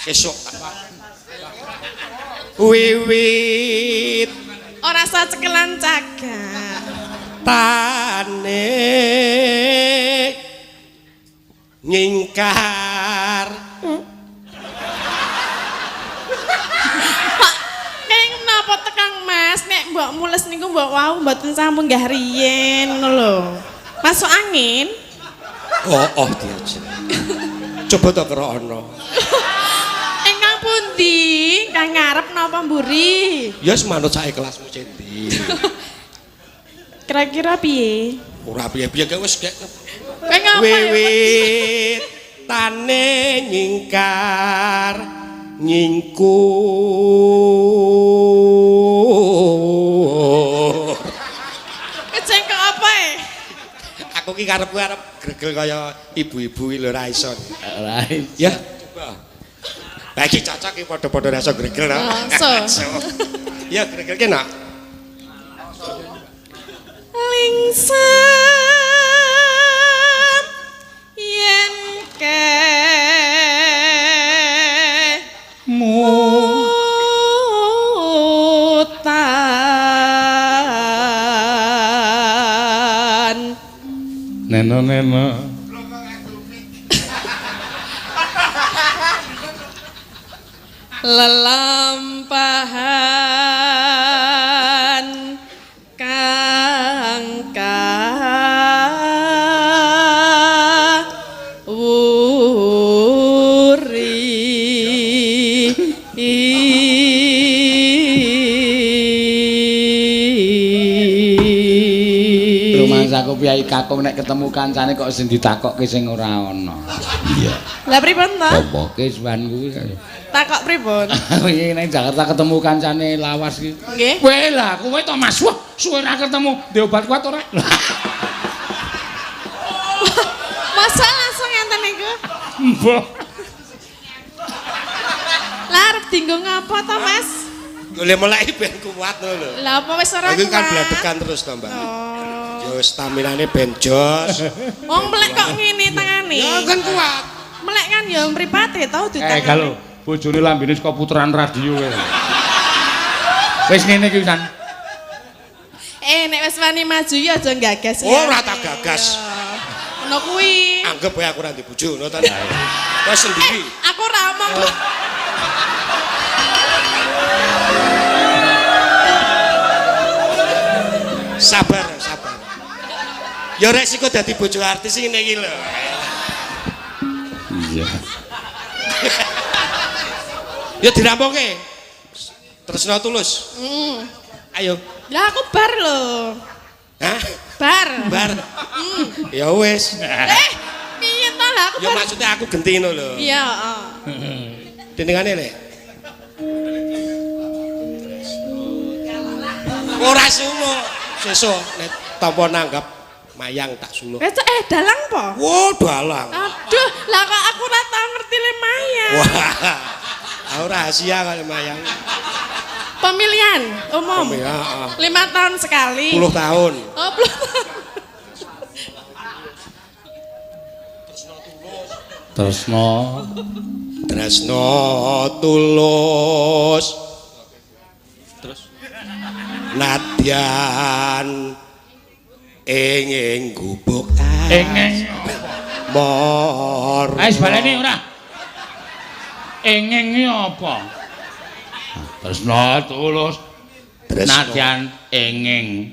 Sesuk. Wiwit Ora sacekelan cagak. tane nyingkar. Keng napa tekang Mas? Nek mbok mules niku mbok wau mboten sampun nggah riyen ngono lho. Masuk angin? Oh diajen. Coba to krana. Engkang pundi? Kang ngarep napa mburi? Ya semanut sak kelasmu Cendi. Kira-kira piye? Ora piye-piye gak wis gak. Kowe ngapa? Wiwit tane nyingkar nyingkur. Kecengkok apa e? Aku ki karepku arep gregel kaya ibu-ibu lho ora iso. Ora. Ya, coba. Bagi cocok ki padha-padha rasa gregel to. Rasa. Ya gregel ki nak. Lingsem yen ke mutan Neno. lelampahan kang kawuri Rumah lah kok Kyai Kakung nek ketemu kancane kok sing ditakokke sing ora ana. Iya. Lah pripun to? Apa Keswan kuwi? Takok pripun? Wingi ning Jakarta ketemu kancane lawas iki. Nggih. Kowe lah, kowe to Mas. Wah, suwe ra ketemu. Ndek obat kuat ora? Masa langsung enten niku? Mbah. Lah arep dinggo ngapa to, Mas? Golek meleki ben kuat ngono lho. Lah apa wis ora Iki kan kuat? bledekan terus to, Mbak. Oh. Yo staminane ben jos. Wong melek kok ngene tangane. Ya kan kuat. Melek kan ya mripate tau ditangani. Kalau bojone lambene saka puteran radio kowe. Wis ngene iki San. Nek wis wani maju ya aja gagas ya. Ora tak gagas. Ngono kuwi. Anggap wae aku ora ndek bojo ngono ta. Wes sendiri. Aku ora omong. Sabar, sabar. Ya resiko dadi bojo artis ngene iki lho. Iya. Ya dirampunge. Tresna tulus. Ayo. Lah aku bar lho. Hah? Bar. Bar. Ya wis. Piye to lah aku Ya bar. maksudnya aku genti ngono lho. Iya, Dendengane lek. Ora sulo. Sesuk nek tampa nanggap mayang tak sulo. Dalang po? Wo, dalang. Aduh, lah kok aku ora tau ngerti le mayang. Wah. Aku rahasia kali mayang. Pemilihan umum. Pemilihan, 5 tahun sekali. 10 tahun. Oh, 10 tahun. Tresno tulus. Terus nadyan ing gubuk engeng mor. Wis baleni ora? Engeng iki apa? Tresno tulus. Nadyan engeng.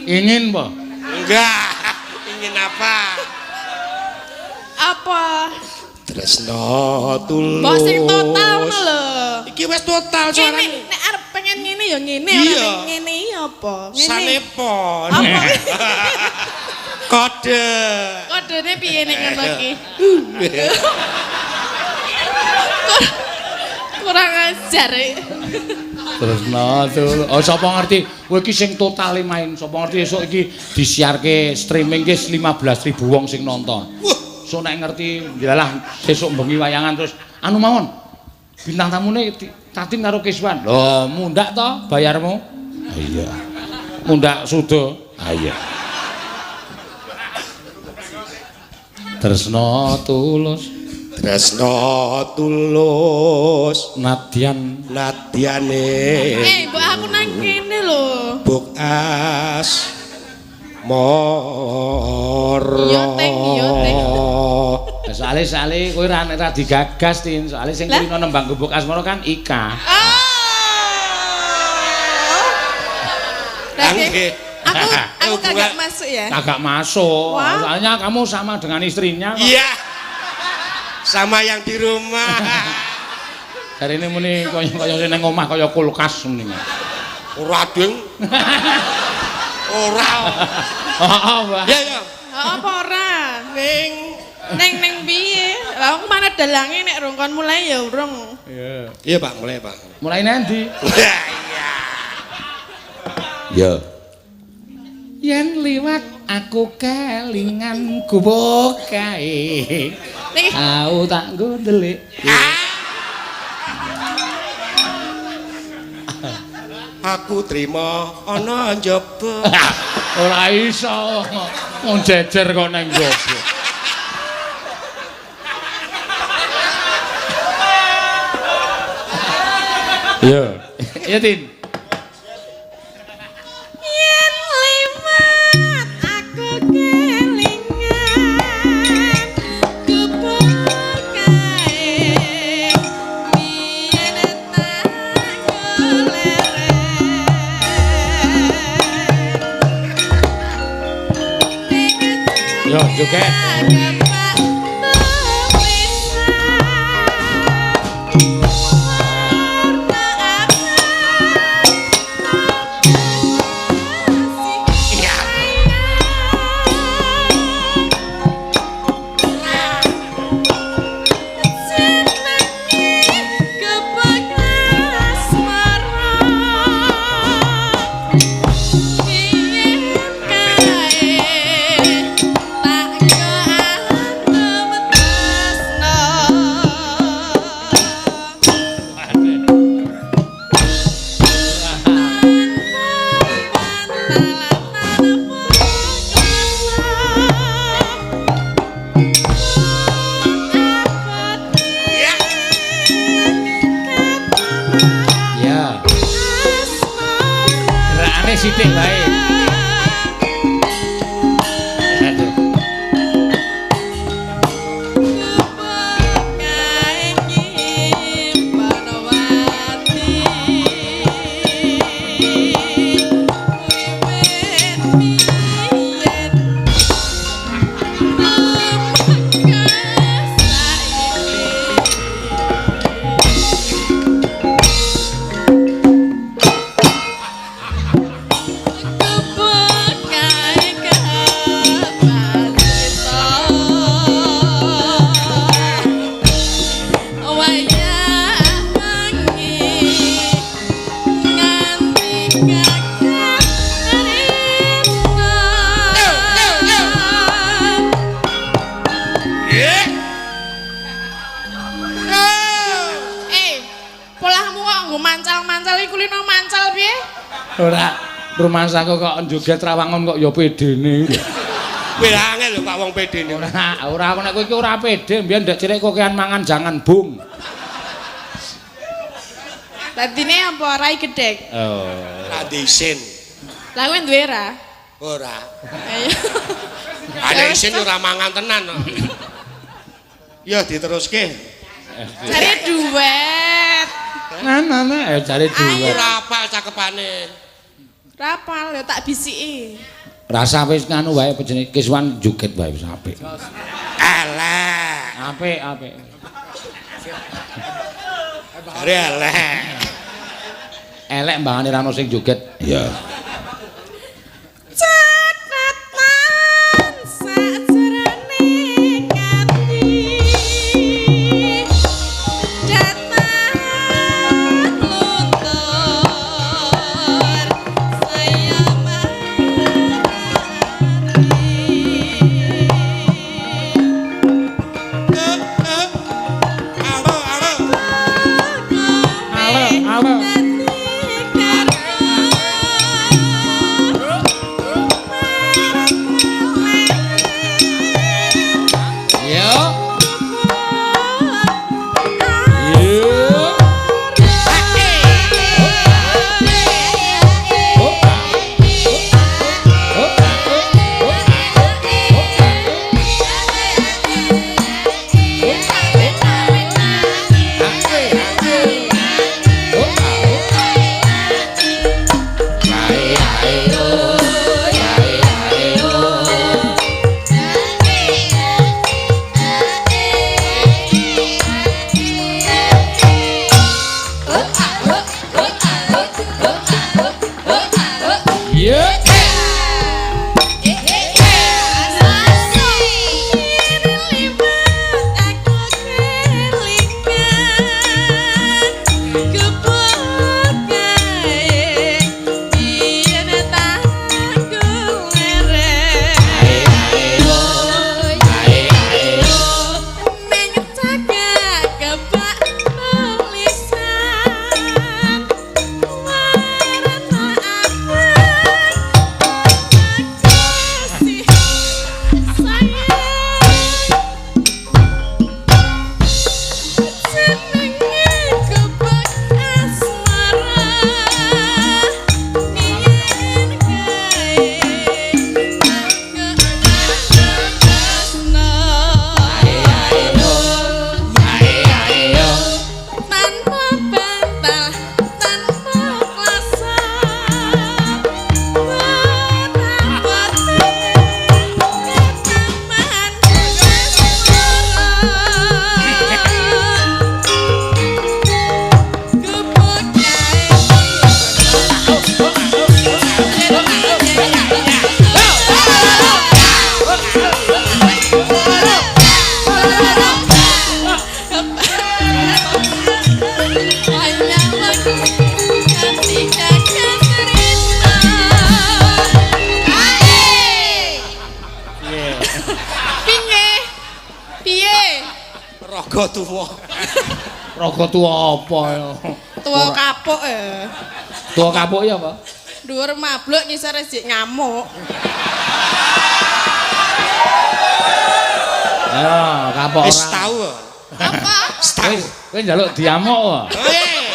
Ingin apa? Enggak. Ingin apa? Apa? Tresno tulus. Mbok sing total ngono lho. Iki wis total Ngene, suarane. nek arep pengen ngene ya ngene, Iya. ora nek ngene iki apa? Ngene. Sanepon. Apa? Kode. Kodene piye nek ngono iki? Kurang ajar. Tresno tulus. Oh sapa ngerti? Kowe iki sing totale main. Sapa ngerti esuk iki disiarke streaming ki 15.000 wong sing nonton. So nek ngerti yalah sesuk bengi wayangan terus anu mawon. Bintang tamune Tatin karo Keswan. Lho, mundak to bayarmu? Iya. Mundak sudo. Ah iya. Tresno tulus. Tresno tulus. Nadyane. Mbok aku nang kene lho. Buk as moro. Iya, Teng, iya, Teng. Soale kowe ra digagas Tin, soale sing kulino nembang gubuk asmara kan Ika. Nggih. Aku kagak masuk ya. Kagak masuk. Wah. Soalnya kamu sama dengan istrinya. Iya. Sama yang di rumah. Hari ini muni kaya sing nang omah kaya kulkas muni. Ora, Ding. Ora. Heeh, Mbah. Ya, ya. Apa ora? Neng piye? Lah aku mana dalange nek rungkon mulai ya urung. Iya. Iya, Pak, mulai, Pak. Mulai nanti. Iya. Ya. Yen liwat aku kelingan gubuk kae. Niki Aku tak nggo ndelik. Aku terima ana njaba. Ora iso. Wong jejer kok nang njaba. Iya. Iya, Tin. yen liwat aku kelingan gubuk kae biyen tak goleren. Yo, joget. sithik wae. Aduh. Ora rumah saku kok joget Rawangun kok ya pedene. Kowe angel lho Pak wong pedene. Ora aku nek kowe iki ora pede, mbiyen ndek cilik kokean mangan jangan bung. Dadine apa rai gedhek? Oh. Ra disin. Lah kowe duwe ra? Ora. Ayo. Ada isin ora mangan tenan kok. Ya diteruske. Cari duet. Nah, cari duit. Ora apal cakepane. Rapal ya tak bisiki. Rasa wis nganu wae jenenge Kiswan joget wae wis apik. Elek. Apik. Are elek. Elek mbangane ra ono sing joget. Iya. Catatan sajroning ati. Datang luntur saya Raga tuwa. Raga tuwa apa ya? Tuwa kapuk ya. Tuwa kapuk ya apa? Dhuwur mabluk ngisor resik ngamuk. Ya, kapok ora. Wis tau. Apa? Kowe njaluk diamuk wae. Eh,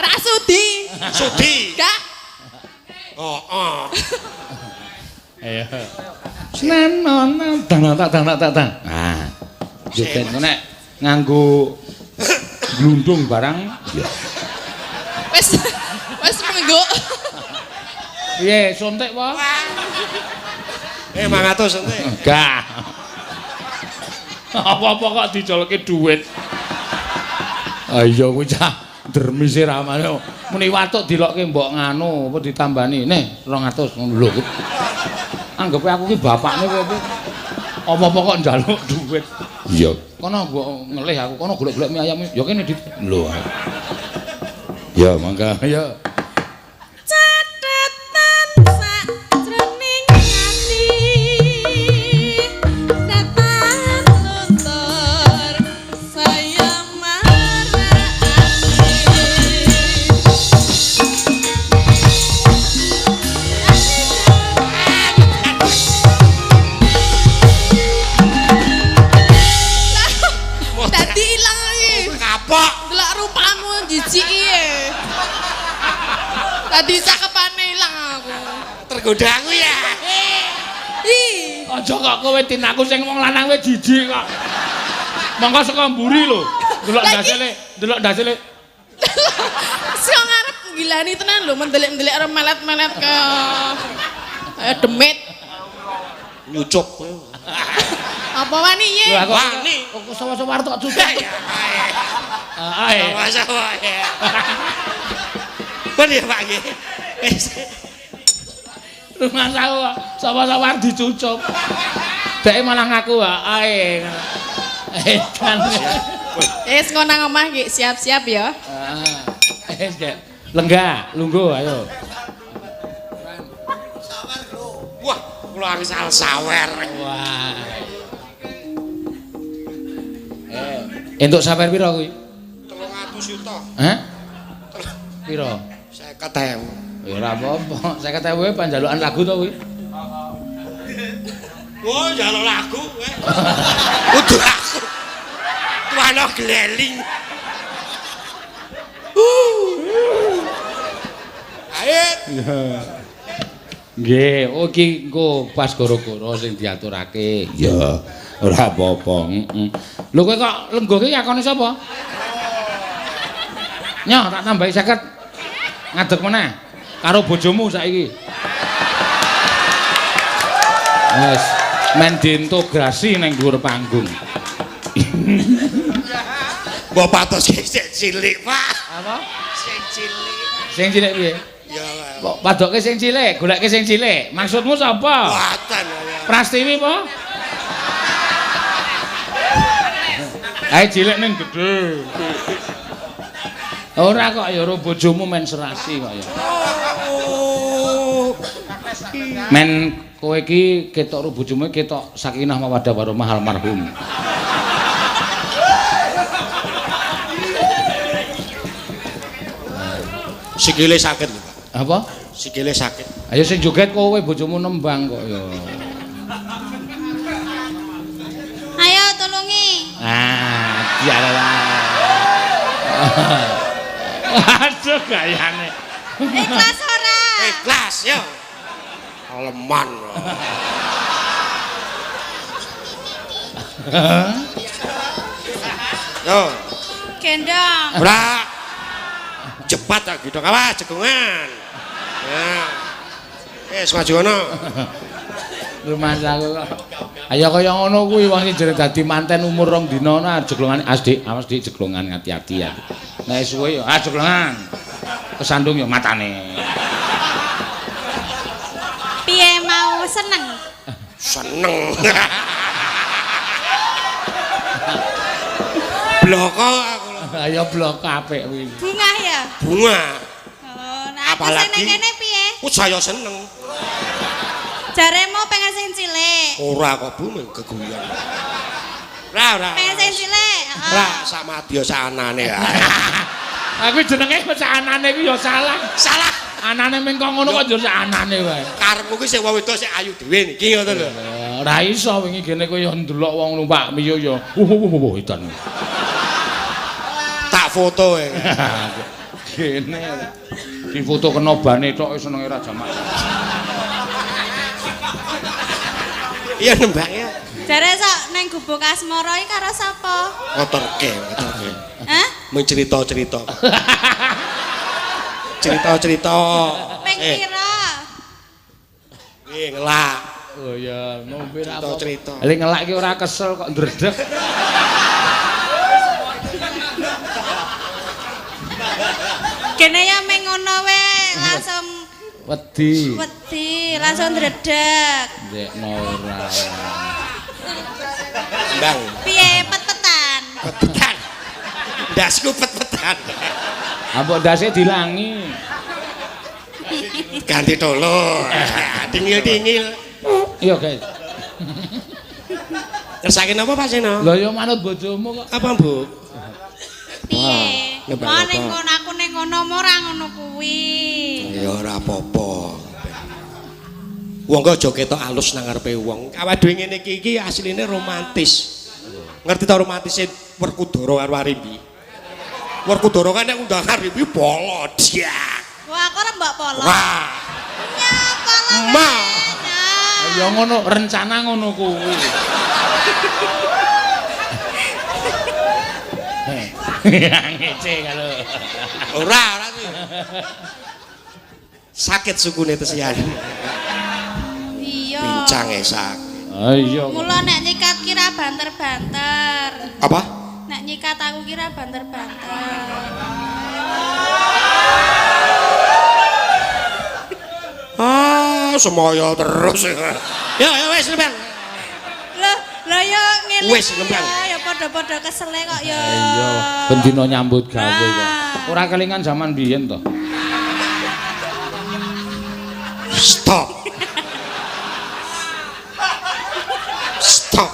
Ra sudi. sudi. Gak. Oh, oh. Ayo. Senana dang. Ah. Joget ku nek nganggo glundung barang. Ya. Wes menggo. Piye, sontek apa? 500 ente. Enggak. Apa-apa kok dicolke dhuwit. Ayo kuwi cah dermise ramane. Muni watuk dilokke mbok nganu apa ditambani. Nih 200 ngono lho. Anggepe aku ki bapakne kowe. Apa-apa kok njaluk dhuwit. Iya. Kono mbok ngelih aku kono golek-golek mie ayam. Ya kene dit. Lho. Ya mangga ya. Tadi cakepane ilang aku. Tergoda aku ya. Ih, Aja kok kowe tinaku sing wong lanang kowe jijik kok. Monggo saka mburi lho. Delok ndasile. sing ngarep gilani tenan lho mendelik-mendelik arep melet-melet ke demit. Nyucup. Apa wani ye? Wani. Kok sawa-sawa tok cucuk. Ae. Sama-sama ya. Bener ya Pak nggih. Rumah sawa-sawa dicucup. Dek malah ngaku ae. Edan. Wis ngono nang omah nggih, siap-siap ya. Wis Dek. Lenggah, lungguh ayo. Wah, kula angsal sawer. Wah. Entuk sawer pira kuwi? 300 juta. Hah? Pira? 50.000. Ya ora apa-apa. 50.000 panjalukan lagu to kuwi. Oh, njaluk lagu kowe. Kudu aku. Tuano gleling. Ayo. Nggih, oh iki engko pas gara-gara sing diaturake. Ya, ora apa-apa. Lho kowe kok lenggo ki yakone sapa? Nyoh, tak tambahi 50. Ngadeg meneh karo bojomu saiki. Wes, men diintegrasi ning dhuwur panggung. Mbok patos sik cilik, Pak. Apa? Sing cilik. Sing cilik piye? Ya, Pak. Kok padoke sing cilik, goleke sing cilik. Maksudmu sapa? Watan ya. Prastiwi apa? Ae cilik ning gedhe. Ora kok ya ro bojomu men serasi kok ya. Oh. Men kowe iki ketok ro bojomu ketok sakinah mawaddah warahmah almarhum. Sikile sakit, Pak. Apa? Sikile sakit. Ayo sing joget kowe bojomu nembang kok ya. Ayo tulungi. Ah, dialah. Aduh gayane. Ikhlas ora? Ikhlas yo. Aleman. Yo. Gendong. Ora. Cepat tak gitu. Apa cekungan. Ya. Maju ngono. Rumah aku kok. Ayo kaya ngono kuwi wong sing jere dadi manten umur 2 dina ana jeglongan Dik, awas Dik jeglongan hati-hati ya. Nek suwe ya jeglongan. Kesandung ya matane. Piye mau seneng? Seneng. Bloko aku. Ayo blok apik kuwi. Bunga ya? Bunga. Oh, nah aku sing Apalagi- ning kene piye? Ku saya seneng. Jaremu pengen sing cilik. Ora kok Bu mung geguyon. Ora. Pengen sing cilik. heeh. Ora sama dia sanane ya. Aku jenenge wis anane kuwi ya salah. Salah. Anane ming kok ngono kok yo anane wae. Karepmu ki sing wong wedok sing ayu dhewe niki ngoten lho. Ora iso wingi kene kowe yo ndelok wong numpak miyo yo. Edan. Tak foto ya. Kene. Difoto kena bane tok senenge Raja Mak. Iya nembak ya. Jare sok neng Gubuk Asmara iki karo sapa? Ngotorke. Hah? Mencerita-cerita. Cerita-cerita. Ping pira? Ngelak. Oh ya, ngombe ra apa. Cerita. Lek ngelak ki ora kesel kok ndredeg. Kene ya meng ngono we, langsung Wedi. langsung ndredeg. Ndekno ora. Bang. Piye pet-petan? Pet-petan. Ndasku pet-petan. Apa ndase dilangi? Ganti tolo. Dingil-dingil. Iya, guys. Ngersake napa Pak Seno? Lah ya manut bojomu kok. Apa, Bu? Piye? ngebak Mau apa? ning kono aku ning kono ora ngono kuwi. Ya ora apa-apa. Wong kok aja ketok alus nang ngarepe wong. Awake dhewe ngene iki asline romantis. Ngerti ta romantise Werkudara karo Arimbi? Werkudara kan nek undang Arimbi polo diak. Wah, aku ora mbok polo. Wah, Nyapa lah. ma. Ya ngono, rencana ngono kuwi. Ngece kalau. Ora sih. Sakit sukune tesian. Iya. Pincang esak. Ah iya. Mula nek nyikat kira banter-banter. Apa? Nek nyikat aku kira banter-banter. Ah, semoyo terus. Ya wis Bang. Lah ya ngene. Wis, Lembang. Ya padha-padha kesele kok ya. Iya, ben dina nyambut gawe kok. Ah. Ora kelingan zaman biyen to. Stop. Stop.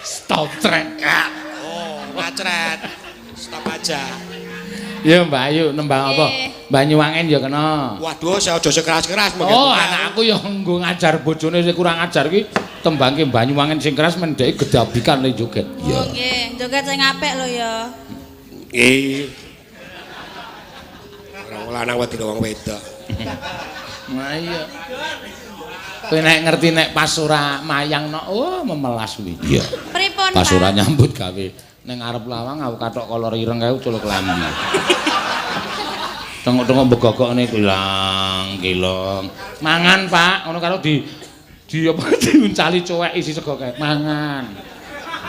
Stop track. Ya. Oh, ngacret. Stop aja. Ya Mbak Ayu nembang apa? Banyuwangen ya kena. Waduh, saya aja sekeras-keras Oh, anakku yang nggo ngajar bojone sing kurang ajar ki tembangke Banyuwangen sing keras mendheke gedabikan le joget. Oh nggih, joget sing apik lho ya. Nggih. Orang lanang wedi wong wedok. Nah iya. Kowe nek ngerti nek pas ora mayang no, oh memelas kuwi. Iya. Pripun, Pas ora Pak? nyambut gawe ning arep lawang aku kathok kolor ireng kae culuk lambi. Tengok-tengok begogokne kilang. Mangan, Pak. Ngono karo di apa diuncali cuwek isi sego kae. Mangan.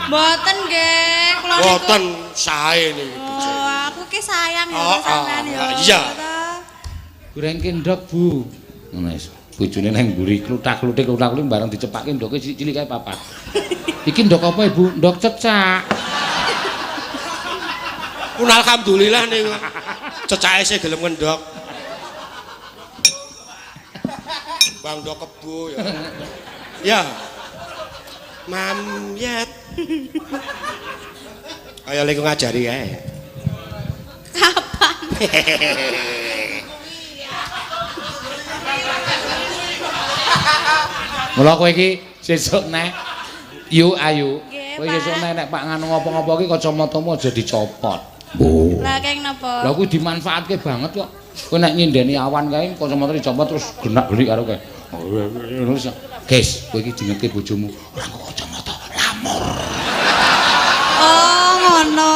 Mboten nggih, kula niku. Boten sae niku. Oh, aku ki sayang ya Oh, sampean ya. iya. Goreng kendhok, Bu. Ngono wis. Bojone nang mburi kluthak-kluthik bareng dicepake ndoke cilik kae papat. Iki ndok apa, Ibu? Ndok cecak. Alhamdulillah niku. Cecake sing gelem ngendhok. Bang Dok Kebo ya. Ya. Mamyet. Ayo lek ngajari kae. Kapan? Mula kowe iki sesuk nek Yu Ayu. Nggih, Kowe Pak. sesuk nek Pak nganu ngopo-ngopo iki kacamatamu aja dicopot. Lah keng napa? Lah kuwi dimanfaatke banget kok. Kowe nek nyindeni awan kae kacamata dicopot terus genak-gelik karo kowe. Guys, kowe iki dingerti bojomu. Ora kok kacamata lamur. Oh, ngono.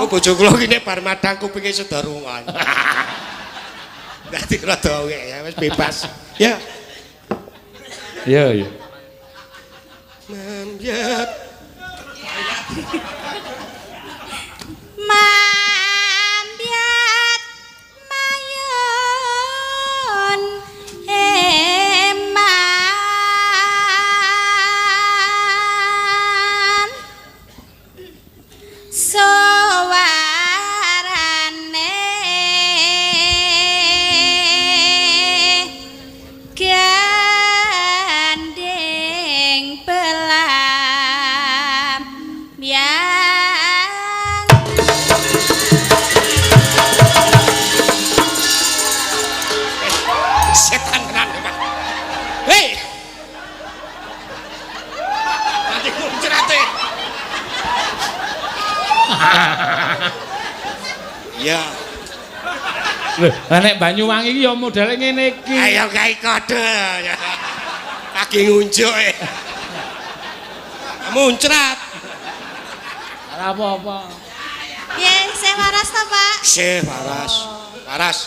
Oh bojo kula iki nek bar madang kupinge sedarungan. Dadi rada wek ya wis bebas. Ya. Iya, iya. Mamyet. Mambiat mayon eman sowarane gandeng belam yang Setan tenan Pak. Hei. Nanti muncrate. Ya. Lho, lah nek Banyuwangi iki ya modele ngene iki. Ayo gawe kode. Kaki ngunjuk e. Muncrat. Ora apa-apa. Piye, saya waras ta, Pak? Sih, waras. Waras.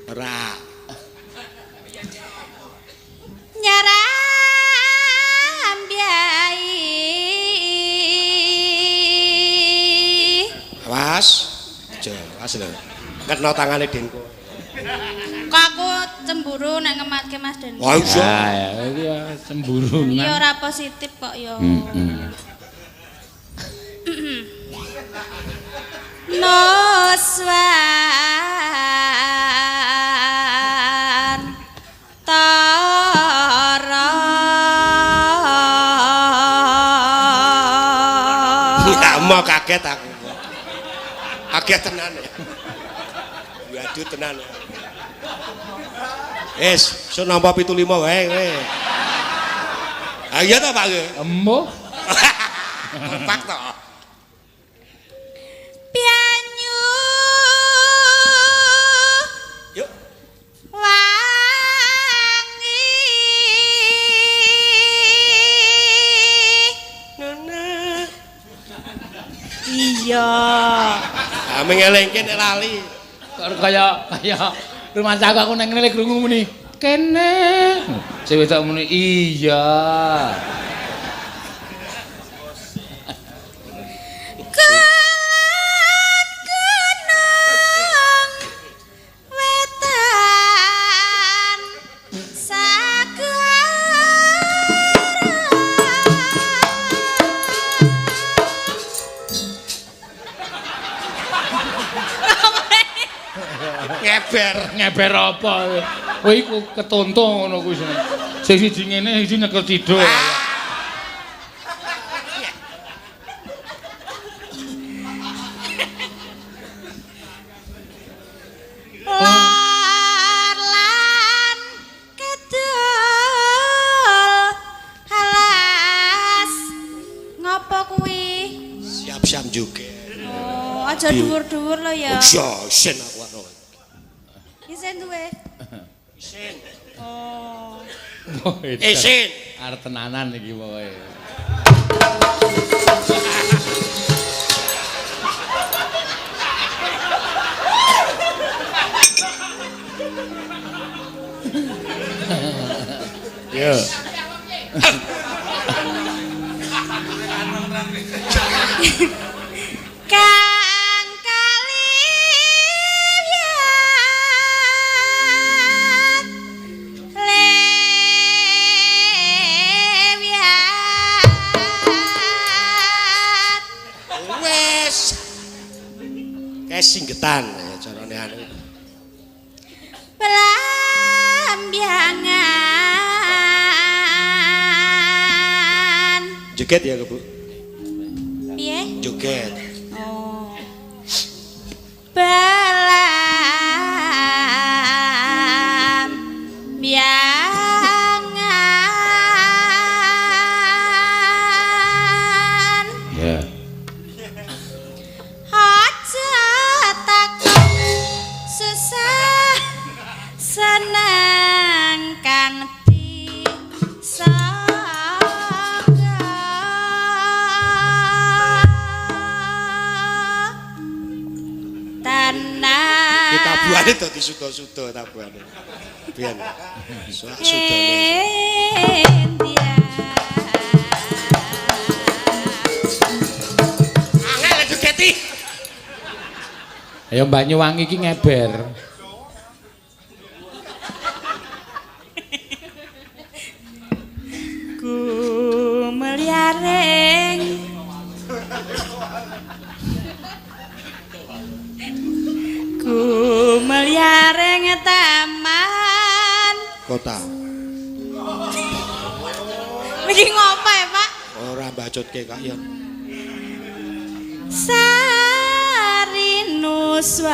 Ora. Nyaram biai. Awas. Aja, awas lho. Kena tangane Denko. Kok aku cemburu nek ngematke Mas Den. Wah, iso. Ya, iki ya cemburunan. Iya ora positif kok ya. Noswan tara. Mau kaget aku. Kaget tenan ya. Waduh tenan. So nampa 75 wae kowe. Ah iya ta, Pak? Embuh. Kompak to. Pianyu. Yuk. Wangi. Nana. Iya. Ah mengelengke nek lali. Kaya rumah tangga aku nang ngene krungu muni. Kene. Sing wedok muni iya. Kelan gunung wetan Ngeber apa? Kowe iku ketonto ngono kuwi. Sing siji ngene, siji nyekel ciduk. lan kedul alas ngopo kuwi? Siap-siap juga. Oh, aja dhuwur-dhuwur lo ya. Sen aku anu. Isen duwe. Sen. Oh. Sen. Arep tenanan iki pokoke. Yo. Kang kaliyan lewiat Wes. Kayak singgetan ya carane anu. pelambiangan Joget ya, Bu. piye? Joget. Oh. Belambiangan Ya. aja takut susah senang kanthi tanah Kita buane dadi suda-suda tabuhane. Biyen. Sudane. Angel jogeti. Ayo Banyuwangi iki ngeber. Ku meliaring ku meliaring taman Kota. iki ngopo ya Pak? Ora bacotke kak ya. Sari nuswan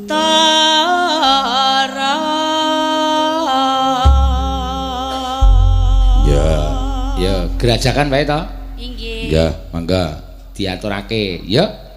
tara Ya, gerajakan wae to? inggih Ya, mangga. diaturake ya.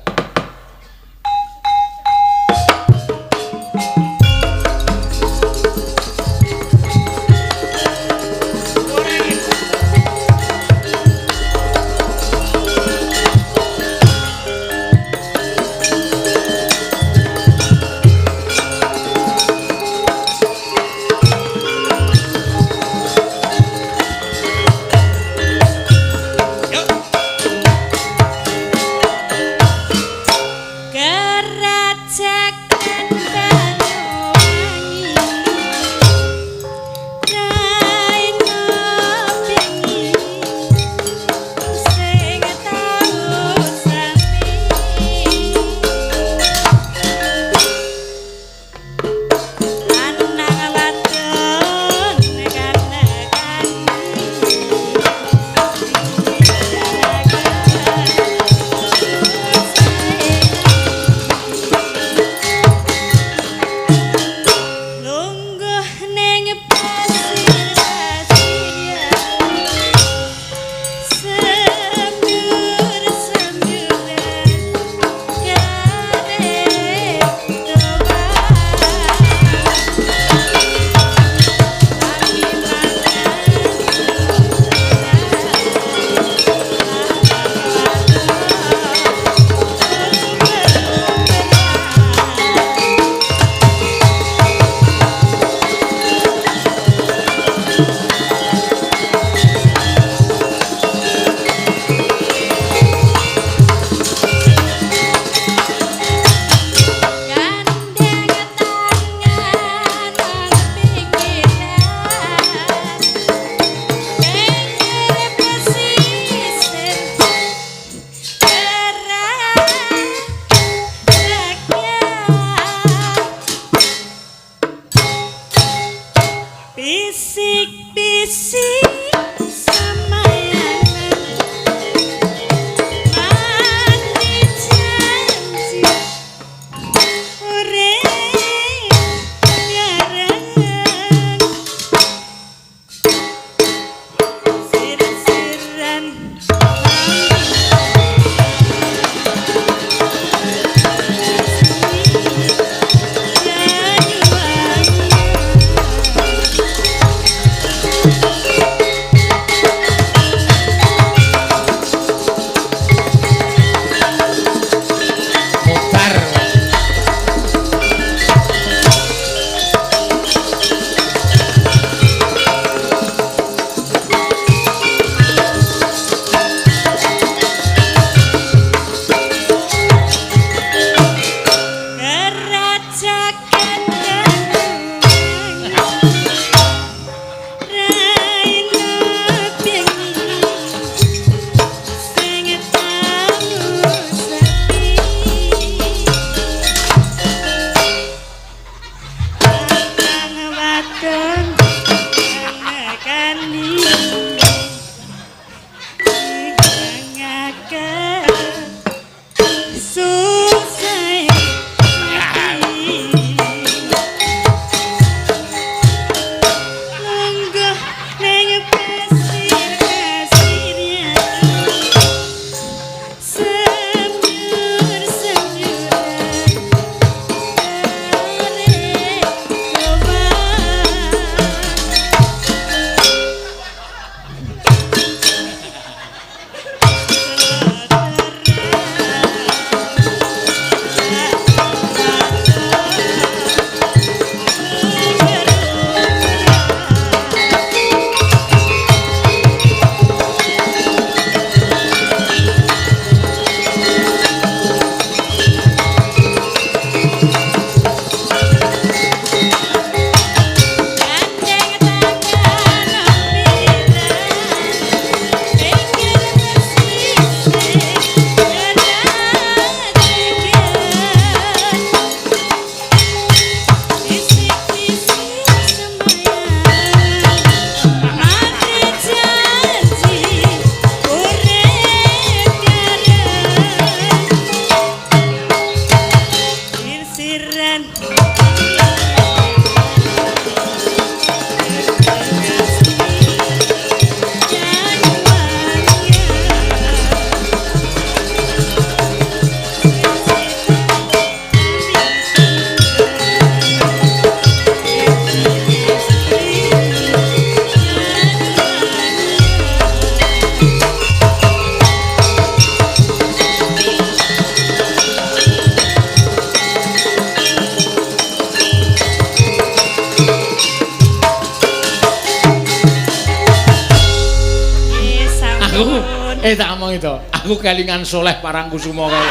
Tak omong itu. Aku kelingan soleh Parangkusumo kae.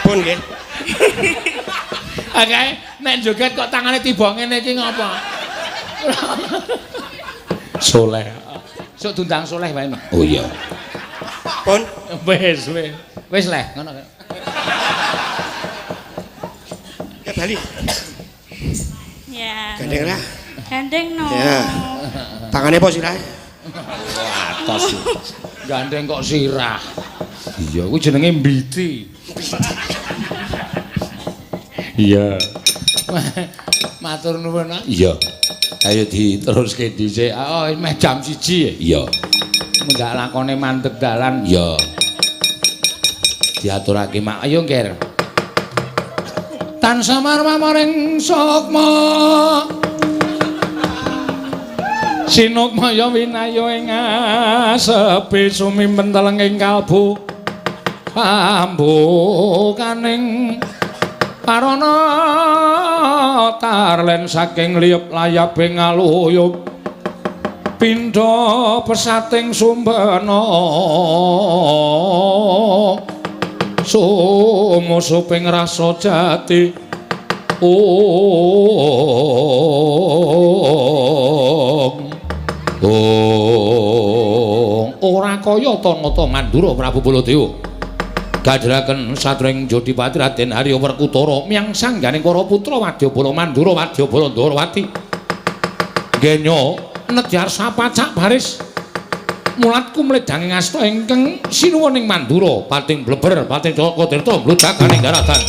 Pun nggih. Akae nek joget kok tangane tiba ngene iki ngopo? Soleh. Sok tundang soleh wae. Oh iya. Pun Wis. Wis leh ngono. ya bali. Ya. Gandeng ra. Gandeng no. Ya. Tangane apa sirahe? Atos. Gandeng kok sirah. Iya, kuwi jenenge mbiti. Iya. Matur nuwun. Iya. Ayo diteruske dhisik. Oh, meh jam 1 ya. Iya. Menggak lakone mandeg dalan. Iya. Diaturake mak. Ayo, Nger. Tansah marmaring sukma. Sinukmaya winayo ing asepi sumimpen telenging kalbu pambukaning parana tarlen saking liyep layaping aluyup pindha pesating sumbana sumusuping rasa jati ora kaya Tanata Mandura Prabu Baladewa gadharaken satring Jodipati Raden Harya Werkudara miyang sangganing para putra Wadyabala Mandura Wadyabala Ndarawati ngenya nedhar sapacak baris mulat kumledhanging asta ingkang sinuwuning Mandura pating bleber pating Jakatirta mludhakaning daratan.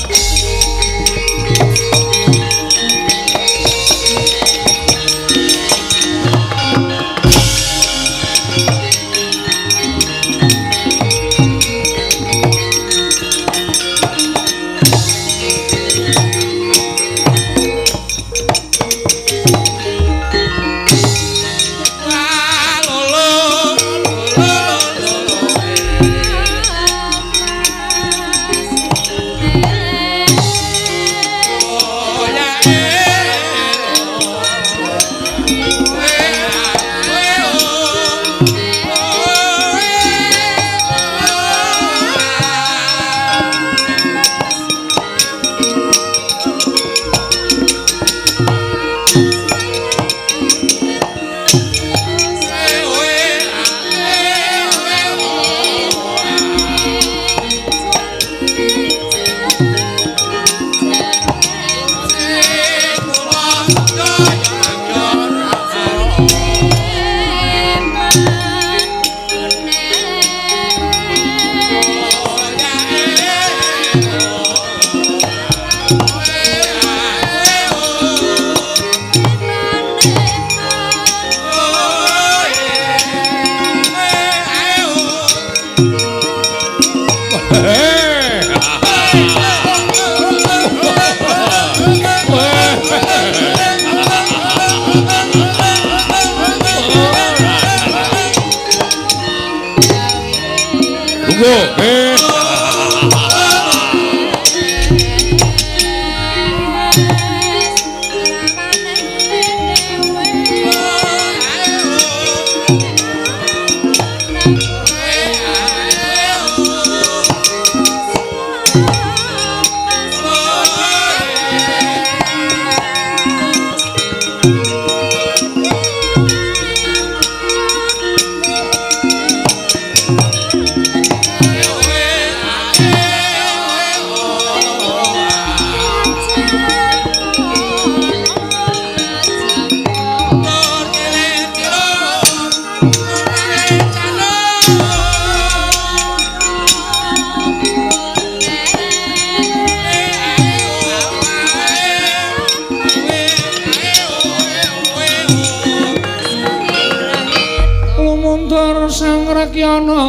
Rakyana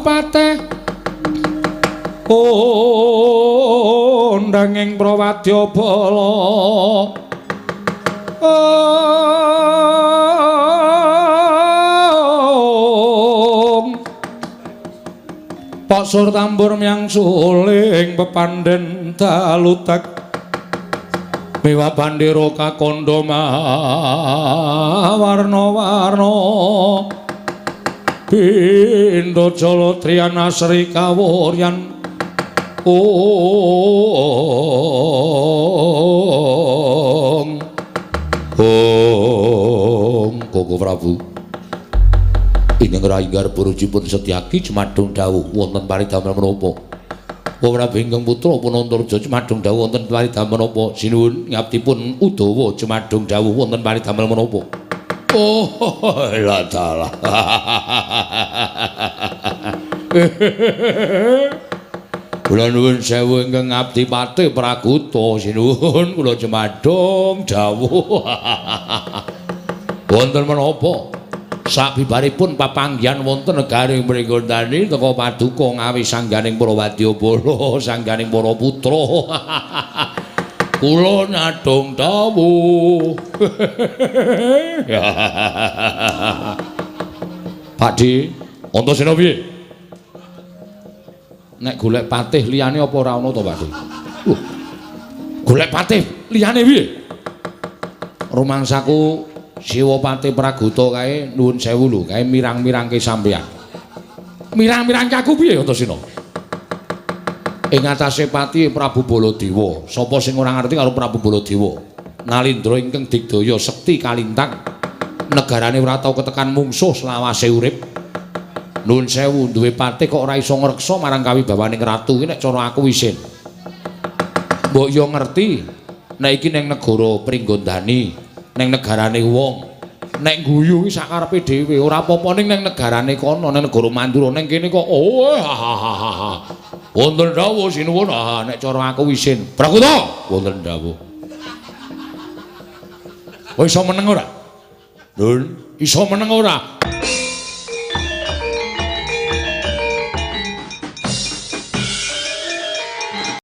pateh kondanging Prawadyabala Pak Sur tambur miyang suling pepandhen dalutek Miwa bandera kakandha warna-warna Pindha Jala Triyana Sri Kawuryan Koko Prabu Ineng Rayi Garbarujipun Setyaki Cemadung dawuh wonten paridamel menapa Ora Bingkeng Putra Punantaraja Cemadung dawuh wonten paridamel menapa sinuwun ngabdipun Udawa Cemadung dawuh wonten paridamel menapa Oh la dalah Kula nuwun sewu ingkang ngabdi patih Praguta sinuwun kula Cemadung dawuh wonten menapa sabibaripun papanggihan wonten negaring mriku tani teka paduka ngawi sangganing para wadyabala sangganing para putra kula nadong dawuh Pakdi Antasena piye nek golek patih liyane apa ora ana to Pakdi golek patih liyane piye rumangsaku Siwapati Praguta kae nuwun sewu lho kae mirang-mirangke sampeyan. Mirang-mirangke aku piye Antasena? Ing atase pati Prabu Baladewa, sapa sing ora ngerti karo Prabu Baladewa? Nalindra ingkang digdaya sekti kalintang negarane ora tau ketekan mungsuh selawase urip. Nuwun sewu duwe pati kok ora iso ngreksa marang kawibawaning ratu iki nek cara aku isin. Mbok yo ngerti nek iki ning negara Pringgondani neng negarane wong nek guyu iki sakarepe dhewe ora apa-apa ning negarane kono neng negara Mandura ning kene kok wonten dawuh sinuwun nek cara aku isin Prakuta wonten dawuh kowe iso meneng ora Nun iso meneng ora